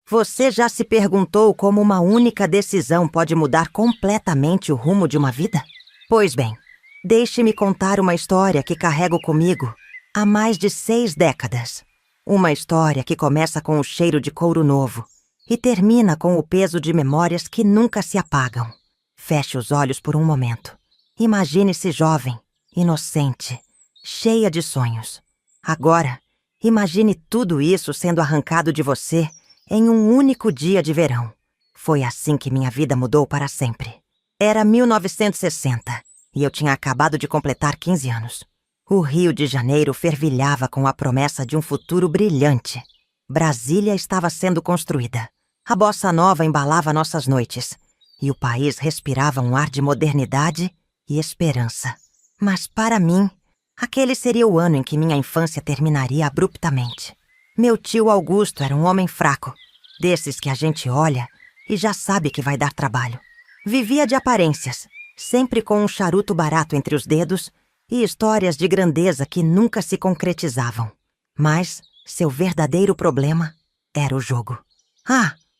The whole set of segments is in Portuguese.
Você já se perguntou como uma única decisão pode mudar completamente o rumo de uma vida? Pois bem, deixe-me contar uma história que carrego comigo há mais de 6 décadas. Uma história que começa com o cheiro de couro novo e termina com o peso de memórias que nunca se apagam. Feche os olhos por um momento. Imagine-se jovem, inocente, cheia de sonhos. Agora, imagine tudo isso sendo arrancado de você em um único dia de verão. Foi assim que minha vida mudou para sempre. Era 1960 e eu tinha acabado de completar 15 anos. O Rio de Janeiro fervilhava com a promessa de um futuro brilhante. Brasília estava sendo construída. A bossa nova embalava nossas noites e o país respirava um ar de modernidade e esperança. Mas para mim, aquele seria o ano em que minha infância terminaria abruptamente. Meu tio Augusto era um homem fraco, desses que a gente olha e já sabe que vai dar trabalho. Vivia de aparências, sempre com um charuto barato entre os dedos e histórias de grandeza que nunca se concretizavam. Mas seu verdadeiro problema era o jogo.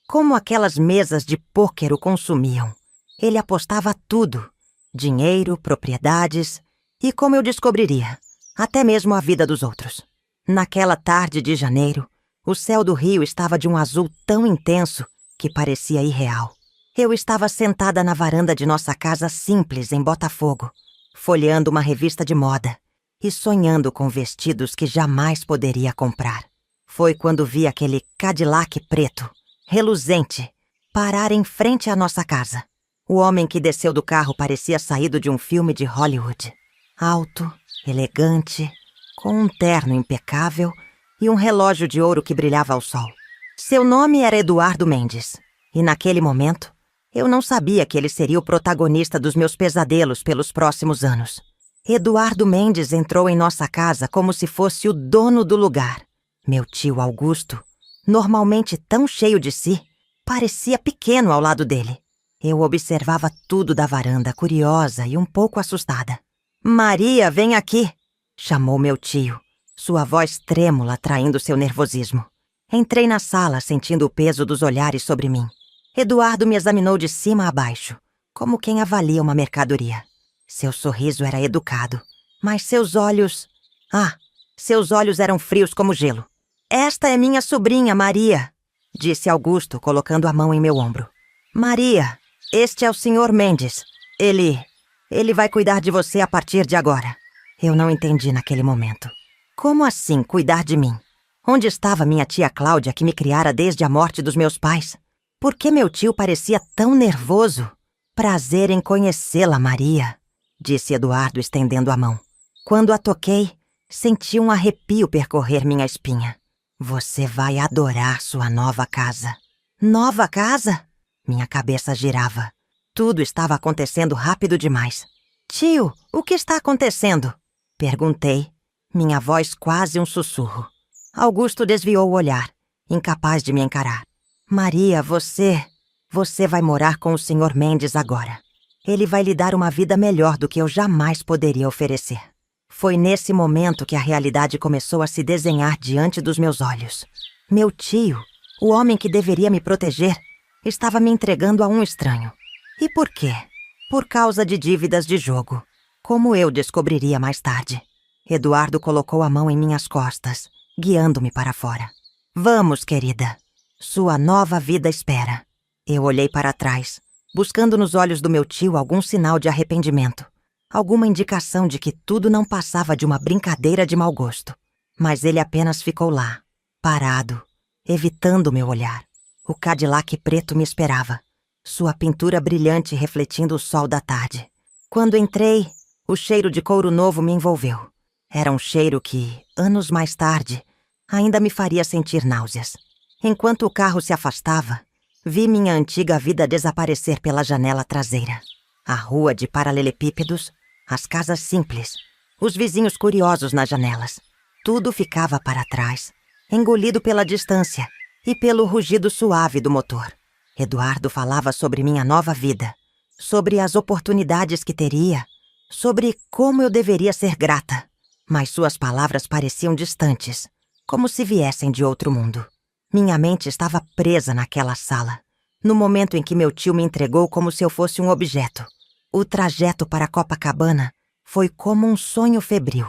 Como aquelas mesas de pôquer o consumiam. Ele apostava tudo: dinheiro, propriedades e, como eu descobriria, até mesmo a vida dos outros. Naquela tarde de janeiro, o céu do Rio estava de um azul tão intenso que parecia irreal. Eu estava sentada na varanda de nossa casa simples em Botafogo, folheando uma revista de moda e sonhando com vestidos que jamais poderia comprar. Foi quando vi aquele Cadillac preto, reluzente, parar em frente à nossa casa. O homem que desceu do carro parecia saído de um filme de Hollywood. Alto, elegante, com um terno impecável e um relógio de ouro que brilhava ao sol. Seu nome era Eduardo Mendes, e naquele momento eu não sabia que ele seria o protagonista dos meus pesadelos pelos próximos anos. Eduardo Mendes entrou em nossa casa como se fosse o dono do lugar. Meu tio Augusto, normalmente tão cheio de si, parecia pequeno ao lado dele. Eu observava tudo da varanda, curiosa e um pouco assustada. "Maria, vem aqui!" chamou meu tio, sua voz trêmula traindo seu nervosismo. Entrei na sala sentindo o peso dos olhares sobre mim. Eduardo me examinou de cima a baixo, como quem avalia uma mercadoria. Seu sorriso era educado, mas seus olhos eram frios como gelo. "Esta é minha sobrinha, Maria", disse Augusto, colocando a mão em meu ombro. "Maria, este é o Sr. Mendes. Ele vai cuidar de você a partir de agora." Eu não entendi naquele momento. Como assim cuidar de mim? Onde estava minha tia Cláudia, que me criara desde a morte dos meus pais? Por que meu tio parecia tão nervoso? "Prazer em conhecê-la, Maria", disse Eduardo, estendendo a mão. Quando a toquei, senti um arrepio percorrer minha espinha. "Você vai adorar sua nova casa." "Nova casa?" Minha cabeça girava. Tudo estava acontecendo rápido demais. "Tio, o que está acontecendo?" perguntei, minha voz quase um sussurro. Augusto desviou o olhar, incapaz de me encarar. "Maria, você vai morar com o Sr. Mendes agora. Ele vai lhe dar uma vida melhor do que eu jamais poderia oferecer." Foi nesse momento que a realidade começou a se desenhar diante dos meus olhos. Meu tio, o homem que deveria me proteger, estava me entregando a um estranho. E por quê? Por causa de dívidas de jogo, como eu descobriria mais tarde. Eduardo colocou a mão em minhas costas, guiando-me para fora. "Vamos, querida. Sua nova vida espera." Eu olhei para trás, buscando nos olhos do meu tio algum sinal de arrependimento, alguma indicação de que tudo não passava de uma brincadeira de mau gosto. Mas ele apenas ficou lá, parado, evitando meu olhar. O Cadillac preto me esperava, sua pintura brilhante refletindo o sol da tarde. Quando entrei, o cheiro de couro novo me envolveu. Era um cheiro que, anos mais tarde, ainda me faria sentir náuseas. Enquanto o carro se afastava, vi minha antiga vida desaparecer pela janela traseira. A rua de paralelepípedos, as casas simples, os vizinhos curiosos nas janelas. Tudo ficava para trás, engolido pela distância e pelo rugido suave do motor. Eduardo falava sobre minha nova vida, sobre as oportunidades que teria, sobre como eu deveria ser grata. Mas suas palavras pareciam distantes, como se viessem de outro mundo. Minha mente estava presa naquela sala, no momento em que meu tio me entregou como se eu fosse um objeto. O trajeto para Copacabana foi como um sonho febril.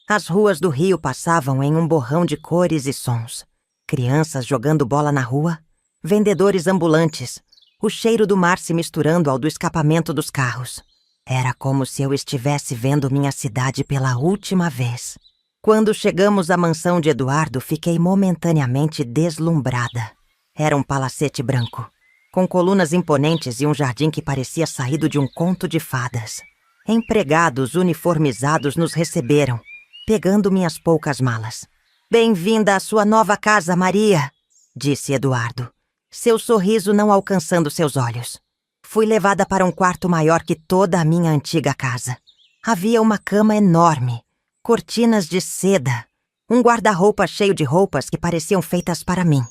As ruas do Rio passavam em um borrão de cores e sons. Crianças jogando bola na rua, vendedores ambulantes, o cheiro do mar se misturando ao do escapamento dos carros. Era como se eu estivesse vendo minha cidade pela última vez. Quando chegamos à mansão de Eduardo, fiquei momentaneamente deslumbrada. Era um palacete branco, com colunas imponentes e um jardim que parecia saído de um conto de fadas. Empregados uniformizados nos receberam, pegando minhas poucas malas. "Bem-vinda à sua nova casa, Maria", disse Eduardo, seu sorriso não alcançando seus olhos. Fui levada para um quarto maior que toda a minha antiga casa. Havia uma cama enorme, cortinas de seda, um guarda-roupa cheio de roupas que pareciam feitas para mim.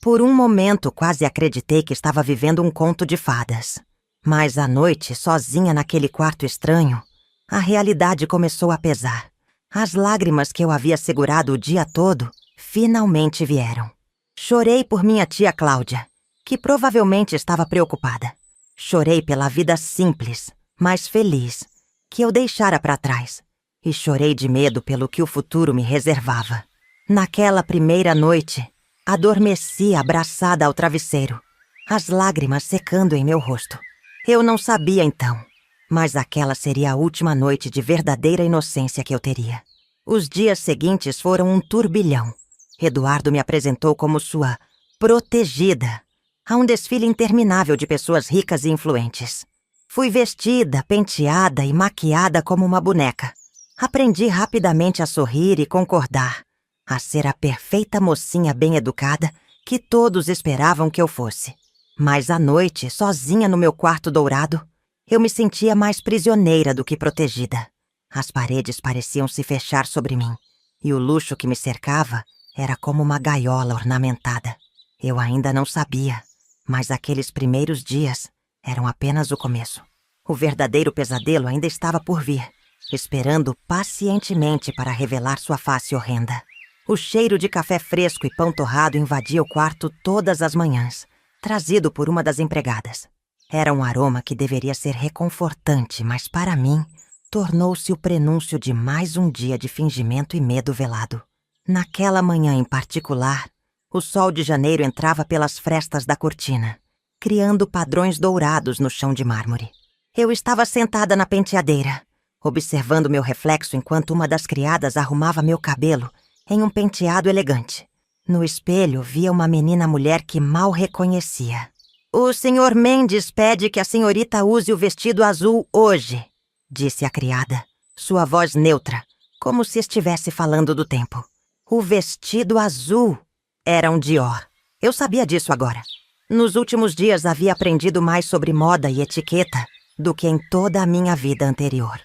Por um momento, quase acreditei que estava vivendo um conto de fadas. Mas à noite, sozinha naquele quarto estranho, a realidade começou a pesar. As lágrimas que eu havia segurado o dia todo finalmente vieram. Chorei por minha tia Cláudia, que provavelmente estava preocupada. Chorei pela vida simples, mas feliz, que eu deixara para trás. E chorei de medo pelo que o futuro me reservava. Naquela primeira noite, adormeci abraçada ao travesseiro, as lágrimas secando em meu rosto. Eu não sabia então, mas aquela seria a última noite de verdadeira inocência que eu teria. Os dias seguintes foram um turbilhão. Eduardo me apresentou como sua protegida, a um desfile interminável de pessoas ricas e influentes. Fui vestida, penteada e maquiada como uma boneca. Aprendi rapidamente a sorrir e concordar, a ser a perfeita mocinha bem-educada que todos esperavam que eu fosse. Mas à noite, sozinha no meu quarto dourado, eu me sentia mais prisioneira do que protegida. As paredes pareciam se fechar sobre mim, e o luxo que me cercava era como uma gaiola ornamentada. Eu ainda não sabia, mas aqueles primeiros dias eram apenas o começo. O verdadeiro pesadelo ainda estava por vir, esperando pacientemente para revelar sua face horrenda. O cheiro de café fresco e pão torrado invadia o quarto todas as manhãs, trazido por uma das empregadas. Era um aroma que deveria ser reconfortante, mas para mim, tornou-se o prenúncio de mais um dia de fingimento e medo velado. Naquela manhã em particular, o sol de janeiro entrava pelas frestas da cortina, criando padrões dourados no chão de mármore. Eu estava sentada na penteadeira, observando meu reflexo enquanto uma das criadas arrumava meu cabelo em um penteado elegante. No espelho, via uma menina-mulher que mal reconhecia. "O Sr. Mendes pede que a senhorita use o vestido azul hoje", disse a criada, sua voz neutra, como se estivesse falando do tempo. O vestido azul era um Dior. Eu sabia disso agora. Nos últimos dias havia aprendido mais sobre moda e etiqueta do que em toda a minha vida anterior.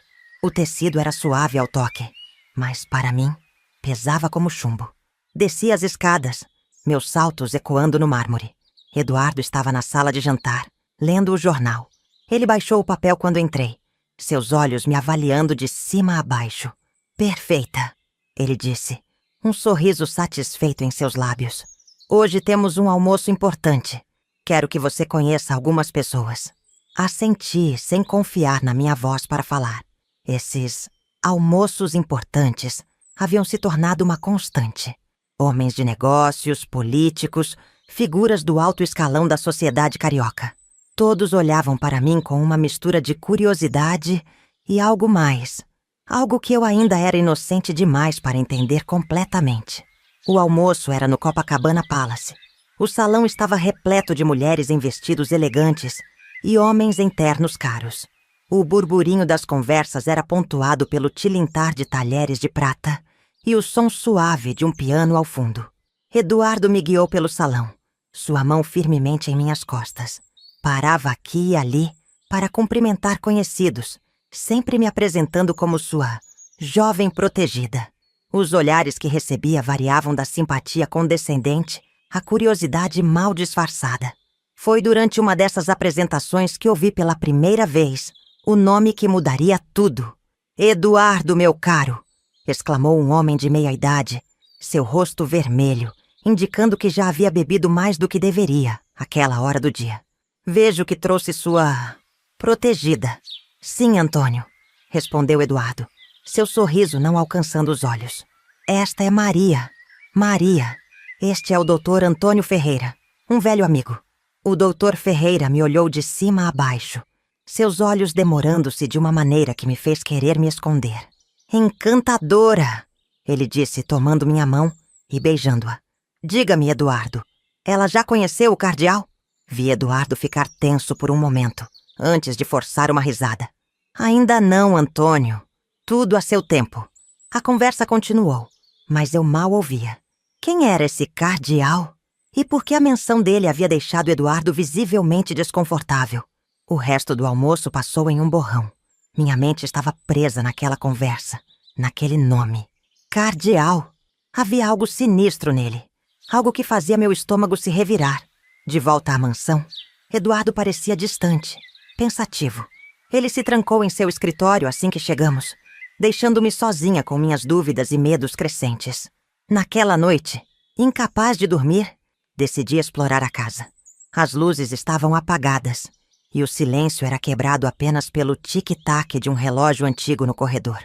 O tecido era suave ao toque, mas para mim, pesava como chumbo. Desci as escadas, meus saltos ecoando no mármore. Eduardo estava na sala de jantar, lendo o jornal. Ele baixou o papel quando entrei, seus olhos me avaliando de cima a baixo. "Perfeita", ele disse, um sorriso satisfeito em seus lábios. "Hoje temos um almoço importante. Quero que você conheça algumas pessoas." Assenti, sem confiar na minha voz para falar. Esses almoços importantes haviam se tornado uma constante. Homens de negócios, políticos, figuras do alto escalão da sociedade carioca. Todos olhavam para mim com uma mistura de curiosidade e algo mais. Algo que eu ainda era inocente demais para entender completamente. O almoço era no Copacabana Palace. O salão estava repleto de mulheres em vestidos elegantes e homens em ternos caros. O burburinho das conversas era pontuado pelo tilintar de talheres de prata e o som suave de um piano ao fundo. Eduardo me guiou pelo salão, sua mão firmemente em minhas costas. Parava aqui e ali para cumprimentar conhecidos, sempre me apresentando como sua jovem protegida. Os olhares que recebia variavam da simpatia condescendente à curiosidade mal disfarçada. Foi durante uma dessas apresentações que ouvi pela primeira vez o nome que mudaria tudo. "Eduardo, meu caro!" exclamou um homem de meia idade, seu rosto vermelho indicando que já havia bebido mais do que deveria àquela hora do dia. Vejo que trouxe sua protegida. Sim, Antônio, respondeu Eduardo, seu sorriso não alcançando os olhos. Esta é Maria. Maria. Este é o Dr. Antônio Ferreira, um velho amigo. O Dr. Ferreira me olhou de cima a baixo, seus olhos demorando-se de uma maneira que me fez querer me esconder. Encantadora, ele disse, tomando minha mão e beijando-a. Diga-me, Eduardo, ela já conheceu o cardeal? Vi Eduardo ficar tenso por um momento, antes de forçar uma risada. Ainda não, Antônio. Tudo a seu tempo. A conversa continuou, mas eu mal ouvia. Quem era esse cardeal? E por que a menção dele havia deixado Eduardo visivelmente desconfortável? O resto do almoço passou em um borrão. Minha mente estava presa naquela conversa, naquele nome. Cardeal. Havia algo sinistro nele. Algo que fazia meu estômago se revirar. De volta à mansão, Eduardo parecia distante, pensativo. Ele se trancou em seu escritório assim que chegamos, deixando-me sozinha com minhas dúvidas e medos crescentes. Naquela noite, incapaz de dormir, decidi explorar a casa. As luzes estavam apagadas e o silêncio era quebrado apenas pelo tic-tac de um relógio antigo no corredor.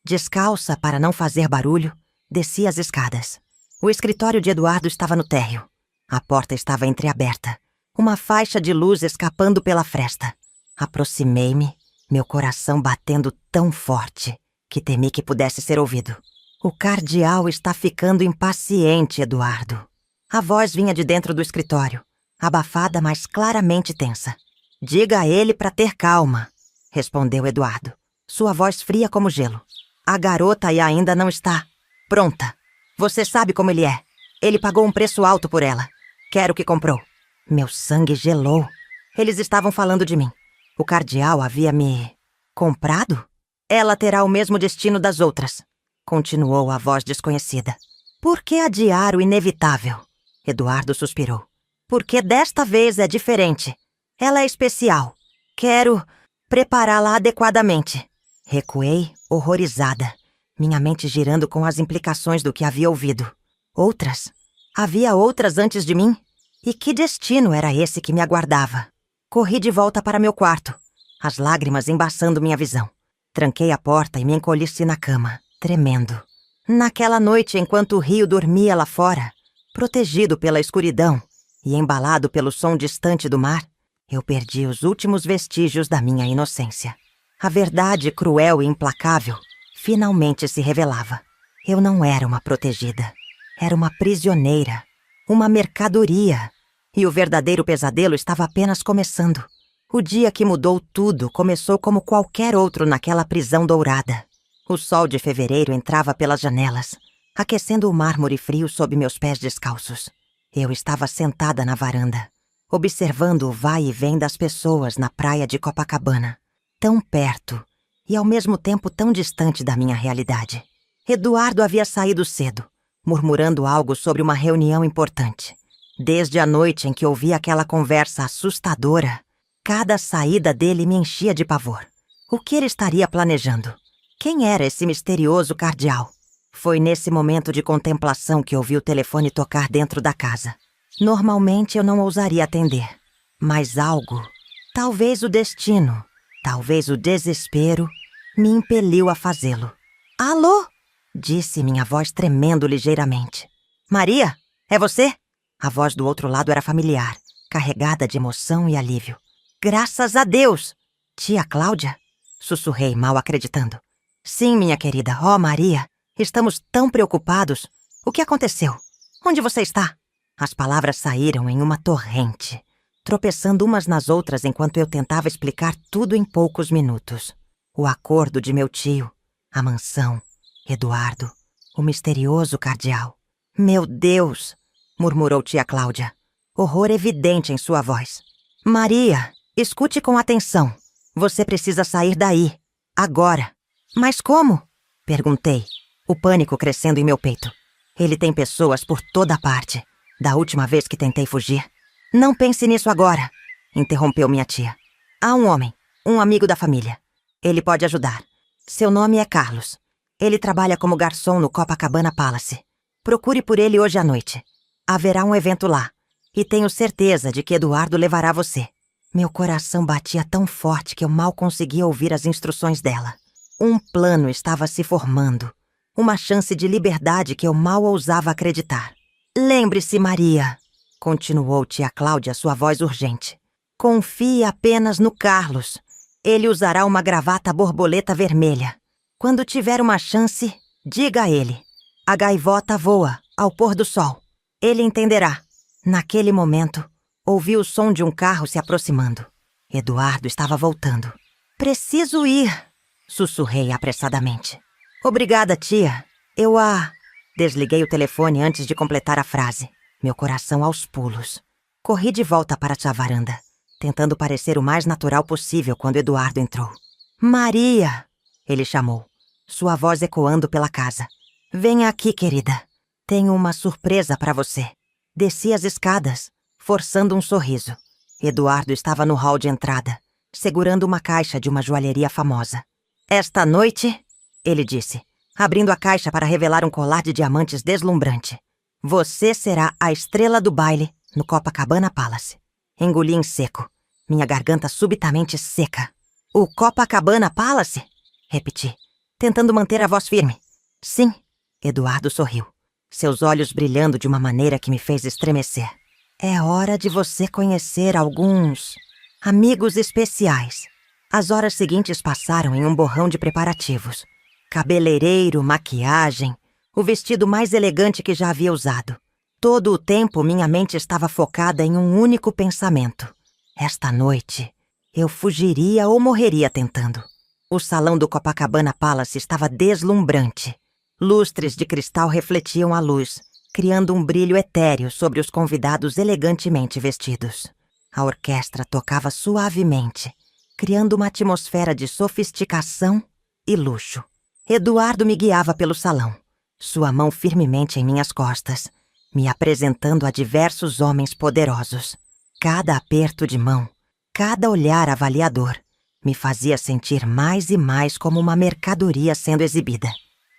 Descalça para não fazer barulho, desci as escadas. O escritório de Eduardo estava no térreo. A porta estava entreaberta, uma faixa de luz escapando pela fresta. Aproximei-me, meu coração batendo tão forte que temi que pudesse ser ouvido. O cardeal está ficando impaciente, Eduardo. A voz vinha de dentro do escritório, abafada, mas claramente tensa. Diga a ele para ter calma, respondeu Eduardo, sua voz fria como gelo. A garota ainda não está pronta. Você sabe como ele é. Ele pagou um preço alto por ela. Quero o que comprou. Meu sangue gelou. Eles estavam falando de mim. O cardeal havia me comprado? Ela terá o mesmo destino das outras, continuou a voz desconhecida. Por que adiar o inevitável? Eduardo suspirou. Porque desta vez é diferente. Ela é especial. Quero prepará-la adequadamente. Recuei, horrorizada, minha mente girando com as implicações do que havia ouvido. Outras? Havia outras antes de mim? E que destino era esse que me aguardava? Corri de volta para meu quarto, as lágrimas embaçando minha visão. Tranquei a porta e me encolhi na cama, tremendo. Naquela noite, enquanto o rio dormia lá fora, protegido pela escuridão e embalado pelo som distante do mar, eu perdi os últimos vestígios da minha inocência. A verdade cruel e implacável finalmente se revelava. Eu não era uma protegida. Era uma prisioneira, uma mercadoria. E o verdadeiro pesadelo estava apenas começando. O dia que mudou tudo começou como qualquer outro naquela prisão dourada. O sol de fevereiro entrava pelas janelas, aquecendo o mármore frio sob meus pés descalços. Eu estava sentada na varanda, observando o vai e vem das pessoas na praia de Copacabana, tão perto e ao mesmo tempo tão distante da minha realidade. Eduardo havia saído cedo, murmurando algo sobre uma reunião importante. Desde a noite em que ouvi aquela conversa assustadora, cada saída dele me enchia de pavor. O que ele estaria planejando? Quem era esse misterioso cardeal? Foi nesse momento de contemplação que ouvi o telefone tocar dentro da casa. Normalmente eu não ousaria atender, mas algo, talvez o destino, talvez o desespero, me impeliu a fazê-lo. Alô? Disse minha voz tremendo ligeiramente. Maria, é você? A voz do outro lado era familiar, carregada de emoção e alívio. Graças a Deus! Tia Cláudia? Sussurrei, mal acreditando. Sim, minha querida. Oh, Maria, estamos tão preocupados. O que aconteceu? Onde você está? As palavras saíram em uma torrente, tropeçando umas nas outras enquanto eu tentava explicar tudo em poucos minutos. O acordo de meu tio, a mansão, Eduardo, o misterioso cardeal. Meu Deus! Murmurou tia Cláudia, horror evidente em sua voz. Maria, escute com atenção. Você precisa sair daí, agora. Mas como? Perguntei, o pânico crescendo em meu peito. Ele tem pessoas por toda parte. Da última vez que tentei fugir. Não pense nisso agora, interrompeu minha tia. Há um homem, um amigo da família. Ele pode ajudar. Seu nome é Carlos. Ele trabalha como garçom no Copacabana Palace. Procure por ele hoje à noite. Haverá um evento lá, e tenho certeza de que Eduardo levará você. Meu coração batia tão forte que eu mal conseguia ouvir as instruções dela. Um plano estava se formando, uma chance de liberdade que eu mal ousava acreditar. Lembre-se, Maria, continuou tia Cláudia, sua voz urgente. Confie apenas no Carlos. Ele usará uma gravata borboleta vermelha. Quando tiver uma chance, diga a ele. A gaivota voa ao pôr do sol. Ele entenderá. Naquele momento, ouvi o som de um carro se aproximando. Eduardo estava voltando. Preciso ir, sussurrei apressadamente. Obrigada, tia. Desliguei o telefone antes de completar a frase. Meu coração aos pulos. Corri de volta para a varanda, tentando parecer o mais natural possível quando Eduardo entrou. Maria! Ele chamou, sua voz ecoando pela casa. Venha aqui, querida. Tenho uma surpresa para você. Desci as escadas, forçando um sorriso. Eduardo estava no hall de entrada, segurando uma caixa de uma joalheria famosa. Esta noite, ele disse, abrindo a caixa para revelar um colar de diamantes deslumbrante. Você será a estrela do baile no Copacabana Palace. Engoli em seco, minha garganta subitamente seca. O Copacabana Palace? Repeti, tentando manter a voz firme. Sim, Eduardo sorriu, seus olhos brilhando de uma maneira que me fez estremecer. É hora de você conhecer alguns amigos especiais. As horas seguintes passaram em um borrão de preparativos. Cabeleireiro, maquiagem, o vestido mais elegante que já havia usado. Todo o tempo minha mente estava focada em um único pensamento. Esta noite, eu fugiria ou morreria tentando. O salão do Copacabana Palace estava deslumbrante. Lustres de cristal refletiam a luz, criando um brilho etéreo sobre os convidados elegantemente vestidos. A orquestra tocava suavemente, criando uma atmosfera de sofisticação e luxo. Eduardo me guiava pelo salão, sua mão firmemente em minhas costas, me apresentando a diversos homens poderosos. Cada aperto de mão, cada olhar avaliador, me fazia sentir mais e mais como uma mercadoria sendo exibida.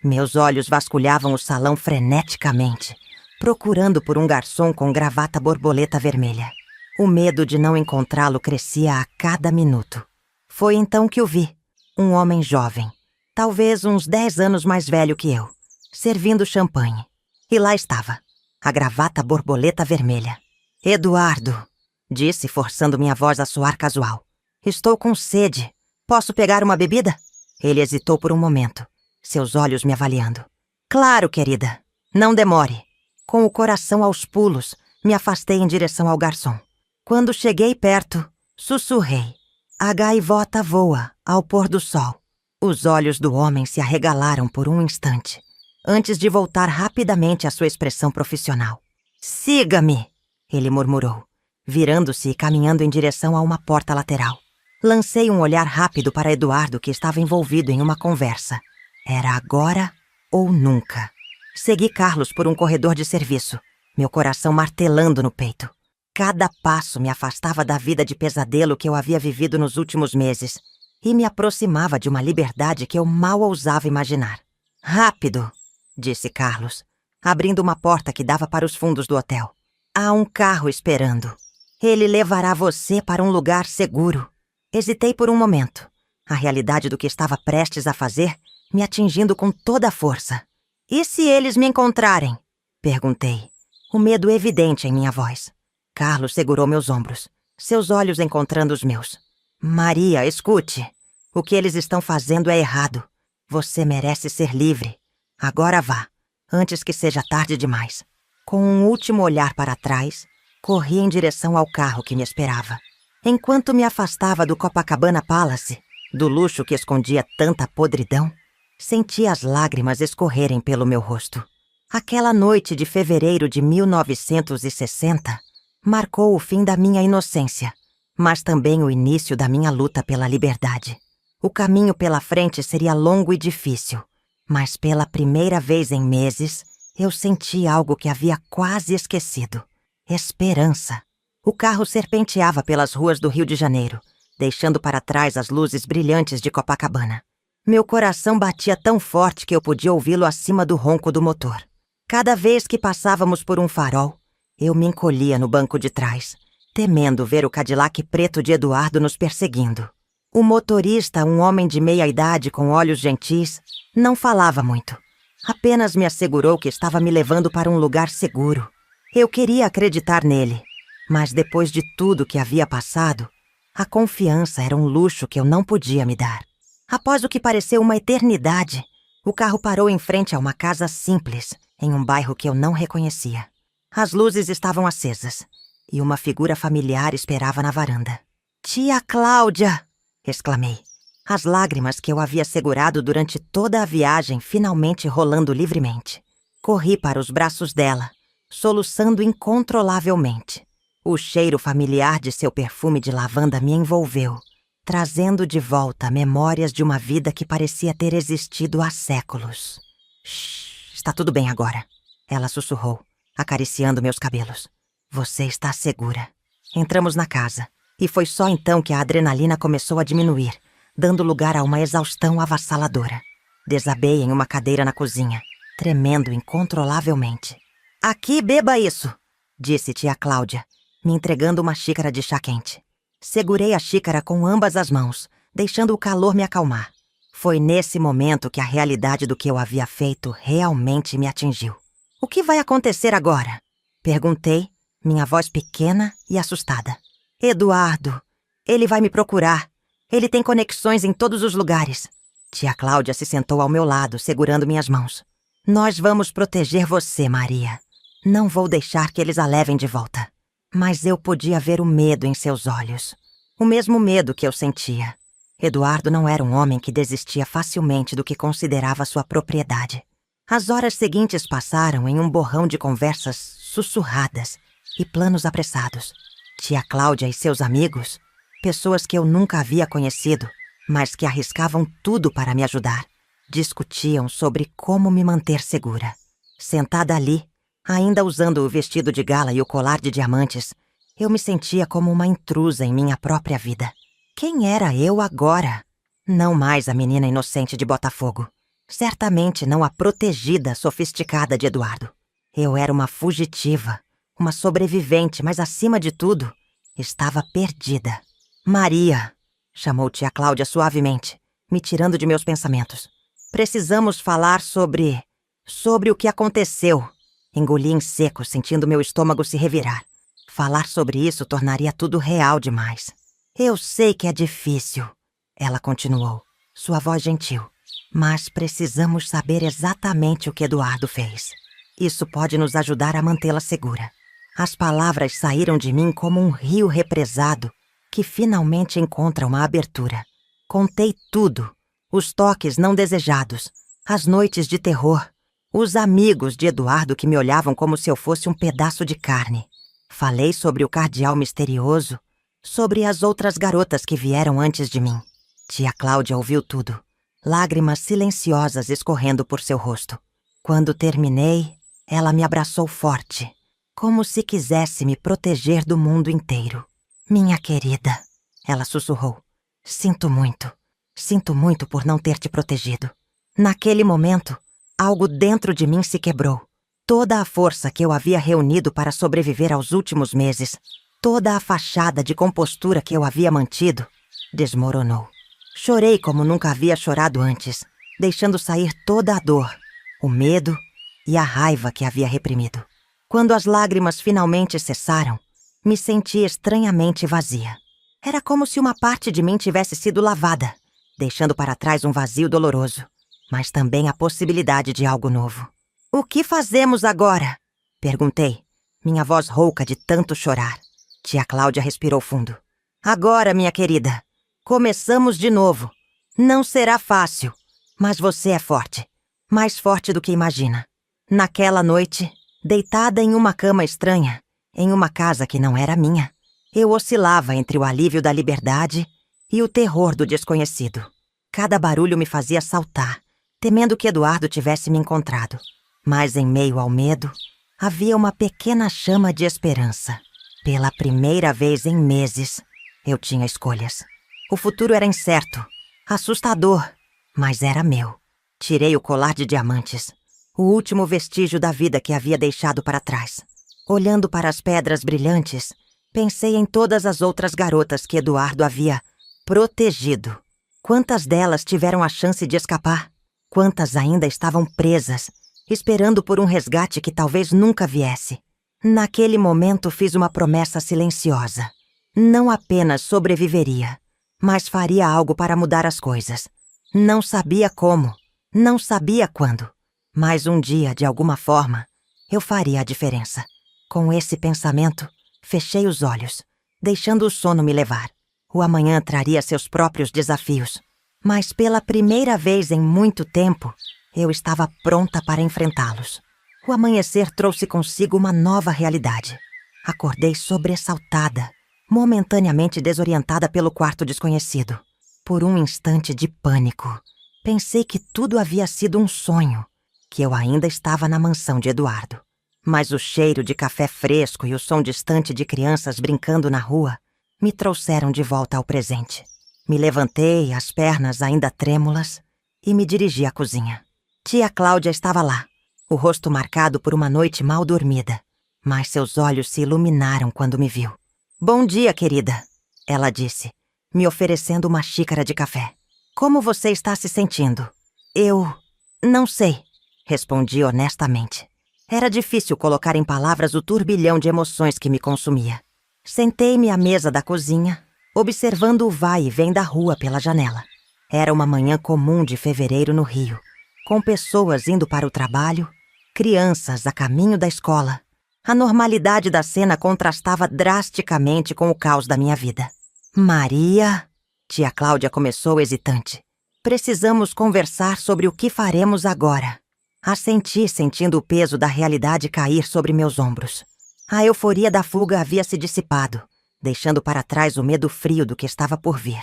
Meus olhos vasculhavam o salão freneticamente, procurando por um garçom com gravata borboleta vermelha. O medo de não encontrá-lo crescia a cada minuto. Foi então que o vi, um homem jovem, talvez uns 10 anos mais velho que eu, servindo champanhe. E lá estava, a gravata borboleta vermelha. Eduardo, disse, forçando minha voz a soar casual. Estou com sede. Posso pegar uma bebida? Ele hesitou por um momento, seus olhos me avaliando. Claro, querida. Não demore. Com o coração aos pulos, me afastei em direção ao garçom. Quando cheguei perto, sussurrei. A gaivota voa ao pôr do sol. Os olhos do homem se arregalaram por um instante, antes de voltar rapidamente à sua expressão profissional. Siga-me, ele murmurou, virando-se e caminhando em direção a uma porta lateral. Lancei um olhar rápido para Eduardo, que estava envolvido em uma conversa. Era agora ou nunca. Segui Carlos por um corredor de serviço, meu coração martelando no peito. Cada passo me afastava da vida de pesadelo que eu havia vivido nos últimos meses e me aproximava de uma liberdade que eu mal ousava imaginar. Rápido, disse Carlos, abrindo uma porta que dava para os fundos do hotel. Há um carro esperando. Ele levará você para um lugar seguro. Hesitei por um momento, a realidade do que estava prestes a fazer me atingindo com toda a força. E se eles me encontrarem? Perguntei, o medo evidente em minha voz. Carlos segurou meus ombros, seus olhos encontrando os meus. Maria, escute. O que eles estão fazendo é errado. Você merece ser livre. Agora vá, antes que seja tarde demais. Com um último olhar para trás, corri em direção ao carro que me esperava. Enquanto me afastava do Copacabana Palace, do luxo que escondia tanta podridão, senti as lágrimas escorrerem pelo meu rosto. Aquela noite de fevereiro de 1960 marcou o fim da minha inocência, mas também o início da minha luta pela liberdade. O caminho pela frente seria longo e difícil, mas pela primeira vez em meses, eu senti algo que havia quase esquecido. Esperança. O carro serpenteava pelas ruas do Rio de Janeiro, deixando para trás as luzes brilhantes de Copacabana. Meu coração batia tão forte que eu podia ouvi-lo acima do ronco do motor. Cada vez que passávamos por um farol, Eu me encolhia no banco de trás, temendo ver o Cadillac preto de Eduardo nos perseguindo. O motorista, um homem de meia-idade com olhos gentis, não falava muito. Apenas me assegurou que estava me levando para um lugar seguro. Eu queria acreditar nele, mas depois de tudo que havia passado, a confiança era um luxo que eu não podia me dar. Após o que pareceu uma eternidade, o carro parou em frente a uma casa simples, em um bairro que eu não reconhecia. As luzes estavam acesas e uma figura familiar esperava na varanda. "Tia Cláudia!" exclamei. As lágrimas que eu havia segurado durante toda a viagem finalmente rolando livremente. Corri para os braços dela, soluçando incontrolavelmente. O cheiro familiar de seu perfume de lavanda me envolveu, trazendo de volta memórias de uma vida que parecia ter existido há séculos. "Shh, está tudo bem agora", ela sussurrou, acariciando meus cabelos. "Você está segura." Entramos na casa, e foi só então que a adrenalina começou a diminuir, dando lugar a uma exaustão avassaladora. Desabei em uma cadeira na cozinha, tremendo incontrolavelmente. "Aqui, beba isso", disse tia Cláudia, me entregando uma xícara de chá quente. Segurei a xícara com ambas as mãos, deixando o calor me acalmar. Foi nesse momento que a realidade do que eu havia feito realmente me atingiu. "O que vai acontecer agora?" perguntei, minha voz pequena e assustada. "Eduardo, ele vai me procurar. Ele tem conexões em todos os lugares." Tia Cláudia se sentou ao meu lado, segurando minhas mãos. "Nós vamos proteger você, Maria. Não vou deixar que eles a levem de volta." Mas eu podia ver o medo em seus olhos. O mesmo medo que eu sentia. Eduardo não era um homem que desistia facilmente do que considerava sua propriedade. As horas seguintes passaram em um borrão de conversas sussurradas e planos apressados. Tia Cláudia e seus amigos, pessoas que eu nunca havia conhecido, mas que arriscavam tudo para me ajudar, discutiam sobre como me manter segura. Sentada ali, ainda usando o vestido de gala e o colar de diamantes, eu me sentia como uma intrusa em minha própria vida. Quem era eu agora? Não mais a menina inocente de Botafogo. Certamente não a protegida, sofisticada de Eduardo. Eu era uma fugitiva, uma sobrevivente, mas acima de tudo, estava perdida. "Maria", chamou tia Cláudia suavemente, me tirando de meus pensamentos. "Precisamos falar sobre o que aconteceu." Engoli em seco, sentindo meu estômago se revirar. Falar sobre isso tornaria tudo real demais. "Eu sei que é difícil", ela continuou, sua voz gentil. "Mas precisamos saber exatamente o que Eduardo fez. Isso pode nos ajudar a mantê-la segura." As palavras saíram de mim como um rio represado que finalmente encontra uma abertura. Contei tudo. Os toques não desejados, as noites de terror, os amigos de Eduardo que me olhavam como se eu fosse um pedaço de carne. Falei sobre o cardeal misterioso, sobre as outras garotas que vieram antes de mim. Tia Cláudia ouviu tudo, lágrimas silenciosas escorrendo por seu rosto. Quando terminei, ela me abraçou forte, como se quisesse me proteger do mundo inteiro. "Minha querida", ela sussurrou, Sinto muito por não ter te protegido." Naquele momento, algo dentro de mim se quebrou. Toda a força que eu havia reunido para sobreviver aos últimos meses, toda a fachada de compostura que eu havia mantido, desmoronou. Chorei como nunca havia chorado antes, deixando sair toda a dor, o medo e a raiva que havia reprimido. Quando as lágrimas finalmente cessaram, me senti estranhamente vazia. Era como se uma parte de mim tivesse sido lavada, deixando para trás um vazio doloroso, mas também a possibilidade de algo novo. "O que fazemos agora?" perguntei, minha voz rouca de tanto chorar. Tia Cláudia respirou fundo. "Agora, minha querida, começamos de novo. Não será fácil, mas você é forte, mais forte do que imagina." Naquela noite, deitada em uma cama estranha, em uma casa que não era minha, eu oscilava entre o alívio da liberdade e o terror do desconhecido. Cada barulho me fazia saltar, temendo que Eduardo tivesse me encontrado. Mas em meio ao medo, havia uma pequena chama de esperança. Pela primeira vez em meses, eu tinha escolhas. O futuro era incerto, assustador, mas era meu. Tirei o colar de diamantes, o último vestígio da vida que havia deixado para trás. Olhando para as pedras brilhantes, pensei em todas as outras garotas que Eduardo havia protegido. Quantas delas tiveram a chance de escapar? Quantas ainda estavam presas, esperando por um resgate que talvez nunca viesse? Naquele momento fiz uma promessa silenciosa. Não apenas sobreviveria, mas faria algo para mudar as coisas. Não sabia como, não sabia quando, mas um dia, de alguma forma, eu faria a diferença. Com esse pensamento, fechei os olhos, deixando o sono me levar. O amanhã traria seus próprios desafios, mas pela primeira vez em muito tempo, eu estava pronta para enfrentá-los. O amanhecer trouxe consigo uma nova realidade. Acordei sobressaltada, momentaneamente desorientada pelo quarto desconhecido. Por um instante de pânico, pensei que tudo havia sido um sonho, que eu ainda estava na mansão de Eduardo. Mas o cheiro de café fresco e o som distante de crianças brincando na rua me trouxeram de volta ao presente. Me levantei, as pernas ainda trêmulas, e me dirigi à cozinha. Tia Cláudia estava lá, o rosto marcado por uma noite mal dormida, mas seus olhos se iluminaram quando me viu. "Bom dia, querida", ela disse, me oferecendo uma xícara de café. "Como você está se sentindo?" "Eu não sei", respondi honestamente. Era difícil colocar em palavras o turbilhão de emoções que me consumia. Sentei-me à mesa da cozinha, observando o vai e vem da rua pela janela. Era uma manhã comum de fevereiro no Rio, com pessoas indo para o trabalho, crianças a caminho da escola. A normalidade da cena contrastava drasticamente com o caos da minha vida. "Maria", tia Cláudia começou hesitante. "Precisamos conversar sobre o que faremos agora." Assenti, sentindo o peso da realidade cair sobre meus ombros. A euforia da fuga havia se dissipado, deixando para trás o medo frio do que estava por vir.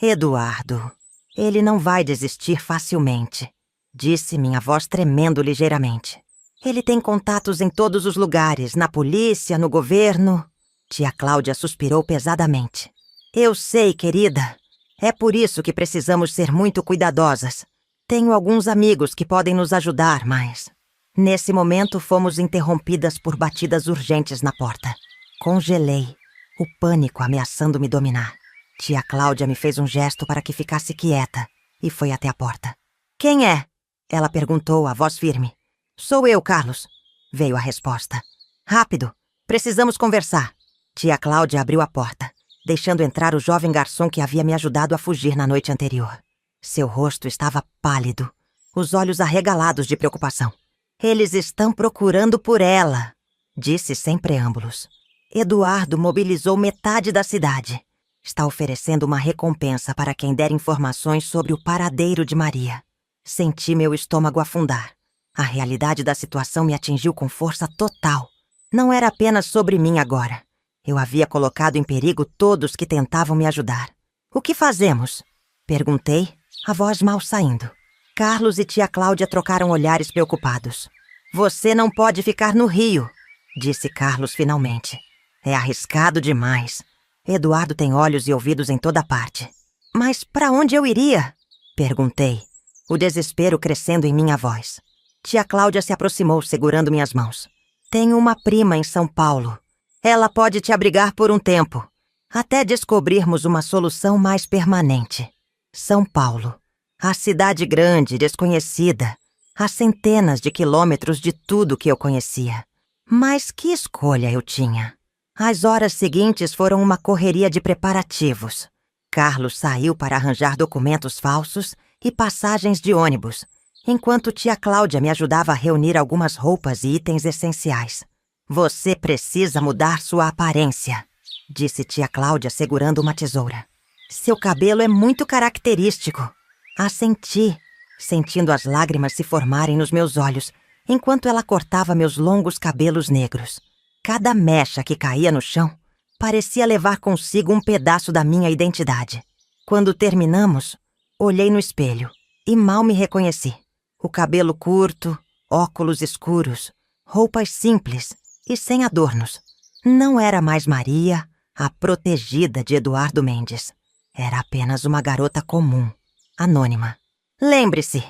"Eduardo, ele não vai desistir facilmente", disse minha voz tremendo ligeiramente. "Ele tem contatos em todos os lugares, na polícia, no governo." Tia Cláudia suspirou pesadamente. "Eu sei, querida. É por isso que precisamos ser muito cuidadosas. Tenho alguns amigos que podem nos ajudar, mas..." Nesse momento, fomos interrompidas por batidas urgentes na porta. Congelei, o pânico ameaçando me dominar. Tia Cláudia me fez um gesto para que ficasse quieta e foi até a porta. "Quem é?" ela perguntou, a voz firme. "Sou eu, Carlos", veio a resposta. "Rápido, precisamos conversar." Tia Cláudia abriu a porta, deixando entrar o jovem garçom que havia me ajudado a fugir na noite anterior. Seu rosto estava pálido, os olhos arregalados de preocupação. "Eles estão procurando por ela", disse sem preâmbulos. "Eduardo mobilizou metade da cidade. Está oferecendo uma recompensa para quem der informações sobre o paradeiro de Maria." Senti meu estômago afundar. A realidade da situação me atingiu com força total. Não era apenas sobre mim agora. Eu havia colocado em perigo todos que tentavam me ajudar. "O que fazemos?" perguntei, a voz mal saindo. Carlos e tia Cláudia trocaram olhares preocupados. "Você não pode ficar no Rio", disse Carlos finalmente. "É arriscado demais. Eduardo tem olhos e ouvidos em toda parte." "Mas para onde eu iria?" perguntei, o desespero crescendo em minha voz. Tia Cláudia se aproximou, segurando minhas mãos. "Tenho uma prima em São Paulo. Ela pode te abrigar por um tempo, até descobrirmos uma solução mais permanente." São Paulo. A cidade grande, desconhecida, a centenas de quilômetros de tudo que eu conhecia. Mas que escolha eu tinha? As horas seguintes foram uma correria de preparativos. Carlos saiu para arranjar documentos falsos e passagens de ônibus, enquanto tia Cláudia me ajudava a reunir algumas roupas e itens essenciais. "Você precisa mudar sua aparência", disse tia Cláudia segurando uma tesoura. "Seu cabelo é muito característico." Assenti, sentindo as lágrimas se formarem nos meus olhos, enquanto ela cortava meus longos cabelos negros. Cada mecha que caía no chão parecia levar consigo um pedaço da minha identidade. Quando terminamos, olhei no espelho e mal me reconheci. O cabelo curto, óculos escuros, roupas simples e sem adornos. Não era mais Maria, a protegida de Eduardo Mendes. Era apenas uma garota comum, anônima. "Lembre-se",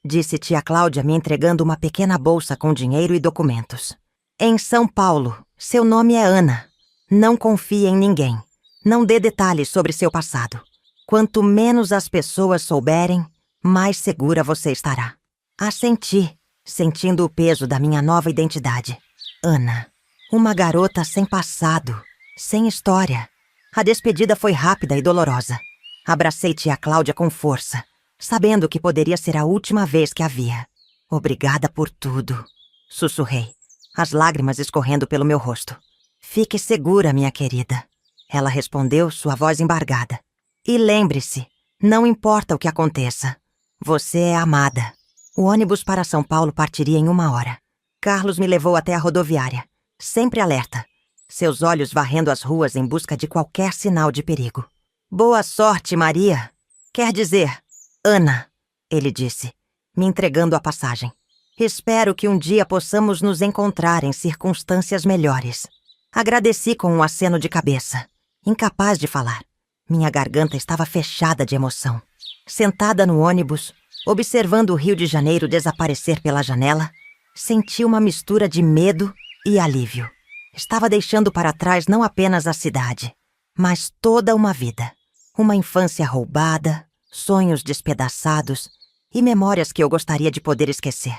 disse tia Cláudia me entregando uma pequena bolsa com dinheiro e documentos. Em São Paulo, seu nome é Ana. Não confie em ninguém. Não dê detalhes sobre seu passado. Quanto menos as pessoas souberem, mais segura você estará. Assenti, sentindo o peso da minha nova identidade. Ana, uma garota sem passado, sem história. A despedida foi rápida e dolorosa. Abracei tia Cláudia com força, sabendo que poderia ser a última vez que a via. Obrigada por tudo, sussurrei, as lágrimas escorrendo pelo meu rosto. Fique segura, minha querida. Ela respondeu, sua voz embargada. E lembre-se, não importa o que aconteça, você é amada. O ônibus para São Paulo partiria em 1 hora. Carlos me levou até a rodoviária, sempre alerta, seus olhos varrendo as ruas em busca de qualquer sinal de perigo. Boa sorte, Maria. Quer dizer, Ana, ele disse, me entregando a passagem. Espero que um dia possamos nos encontrar em circunstâncias melhores. Agradeci com um aceno de cabeça, incapaz de falar. Minha garganta estava fechada de emoção. Sentada no ônibus, observando o Rio de Janeiro desaparecer pela janela, senti uma mistura de medo e alívio. Estava deixando para trás não apenas a cidade, mas toda uma vida. Uma infância roubada, sonhos despedaçados e memórias que eu gostaria de poder esquecer.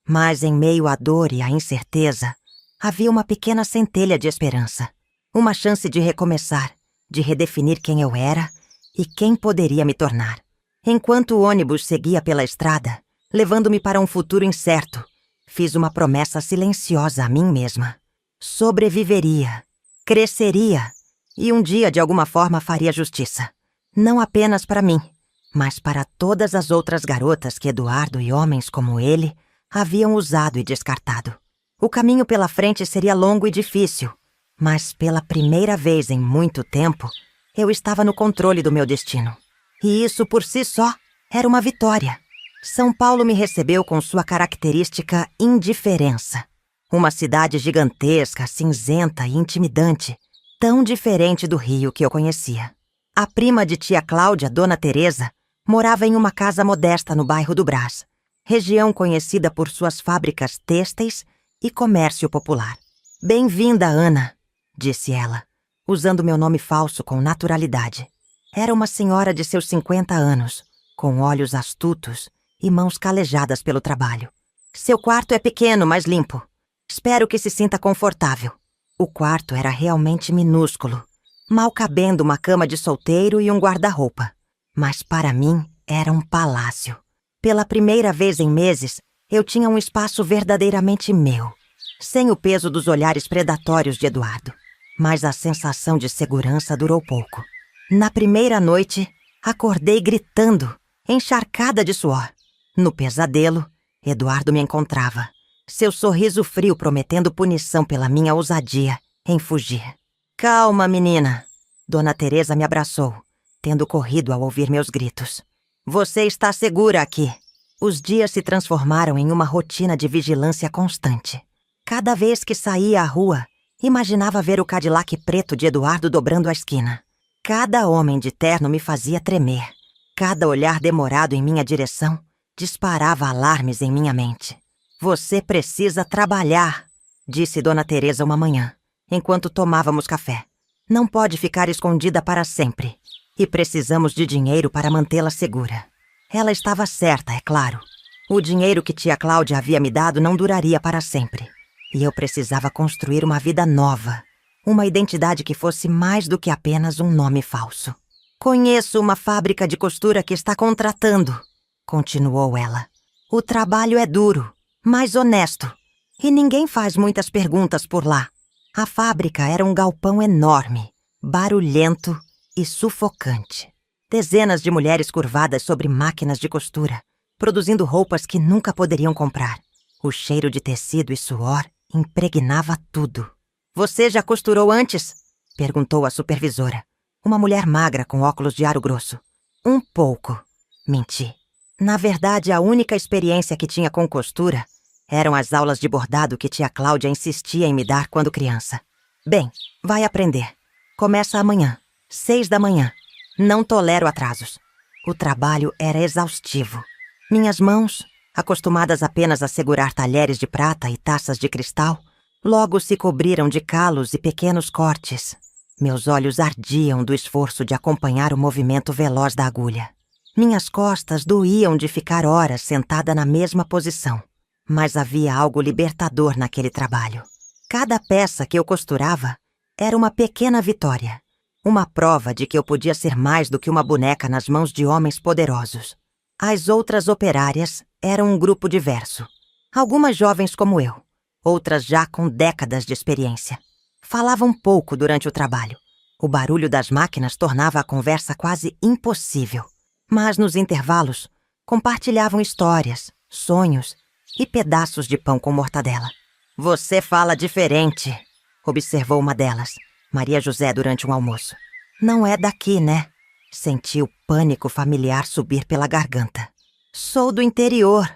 Mas em meio à dor e à incerteza, havia uma pequena centelha de esperança. Uma chance de recomeçar, de redefinir quem eu era e quem poderia me tornar. Enquanto o ônibus seguia pela estrada, levando-me para um futuro incerto, fiz uma promessa silenciosa a mim mesma. Sobreviveria, cresceria e um dia de alguma forma faria justiça. Não apenas para mim, mas para todas as outras garotas que Eduardo e homens como ele haviam usado e descartado. O caminho pela frente seria longo e difícil, mas pela primeira vez em muito tempo, eu estava no controle do meu destino. E isso por si só era uma vitória. São Paulo me recebeu com sua característica indiferença. Uma cidade gigantesca, cinzenta e intimidante, tão diferente do Rio que eu conhecia. A prima de tia Cláudia, Dona Teresa, morava em uma casa modesta no bairro do Brás, região conhecida por suas fábricas têxteis e comércio popular. Bem-vinda, Ana, disse ela, usando meu nome falso com naturalidade. Era uma senhora de seus 50 anos, com olhos astutos e mãos calejadas pelo trabalho. Seu quarto é pequeno, mas limpo. Espero que se sinta confortável. O quarto era realmente minúsculo, mal cabendo uma cama de solteiro e um guarda-roupa. Mas para mim era um palácio. Pela primeira vez em meses, eu tinha um espaço verdadeiramente meu, sem o peso dos olhares predatórios de Eduardo. Mas a sensação de segurança durou pouco. Na primeira noite, acordei gritando, encharcada de suor. No pesadelo, Eduardo me encontrava, seu sorriso frio prometendo punição pela minha ousadia em fugir. Calma, menina. Dona Teresa me abraçou, tendo corrido ao ouvir meus gritos. Você está segura aqui. Os dias se transformaram em uma rotina de vigilância constante. Cada vez que saía à rua, imaginava ver o Cadillac preto de Eduardo dobrando a esquina. Cada homem de terno me fazia tremer. Cada olhar demorado em minha direção disparava alarmes em minha mente. Você precisa trabalhar, disse Dona Teresa uma manhã, enquanto tomávamos café. Não pode ficar escondida para sempre. E precisamos de dinheiro para mantê-la segura. Ela estava certa, é claro. O dinheiro que tia Cláudia havia me dado não duraria para sempre. E eu precisava construir uma vida nova. Uma identidade que fosse mais do que apenas um nome falso. Conheço uma fábrica de costura que está contratando, continuou ela. O trabalho é duro, mas honesto. E ninguém faz muitas perguntas por lá. A fábrica era um galpão enorme, barulhento e sufocante. Dezenas de mulheres curvadas sobre máquinas de costura, produzindo roupas que nunca poderiam comprar. O cheiro de tecido e suor impregnava tudo. Você já costurou antes? Perguntou a supervisora. Uma mulher magra com óculos de aro grosso. Um pouco. Menti. Na verdade, a única experiência que tinha com costura eram as aulas de bordado que tia Cláudia insistia em me dar quando criança. Bem, vai aprender. Começa amanhã, 6 da manhã. Não tolero atrasos. O trabalho era exaustivo. Minhas mãos, acostumadas apenas a segurar talheres de prata e taças de cristal, Logo se cobriram de calos e pequenos cortes. Meus olhos ardiam do esforço de acompanhar o movimento veloz da agulha. Minhas costas doíam de ficar horas sentada na mesma posição. Mas havia algo libertador naquele trabalho. Cada peça que eu costurava era uma pequena vitória. Uma prova de que eu podia ser mais do que uma boneca nas mãos de homens poderosos. As outras operárias eram um grupo diverso. Algumas jovens como eu, outras já com décadas de experiência. Falavam pouco durante o trabalho. O barulho das máquinas tornava a conversa quase impossível. Mas nos intervalos, compartilhavam histórias, sonhos e pedaços de pão com mortadela. "Você fala diferente", observou uma delas, Maria José, durante um almoço. "Não é daqui, né?" Senti o pânico familiar subir pela garganta. "Sou do interior",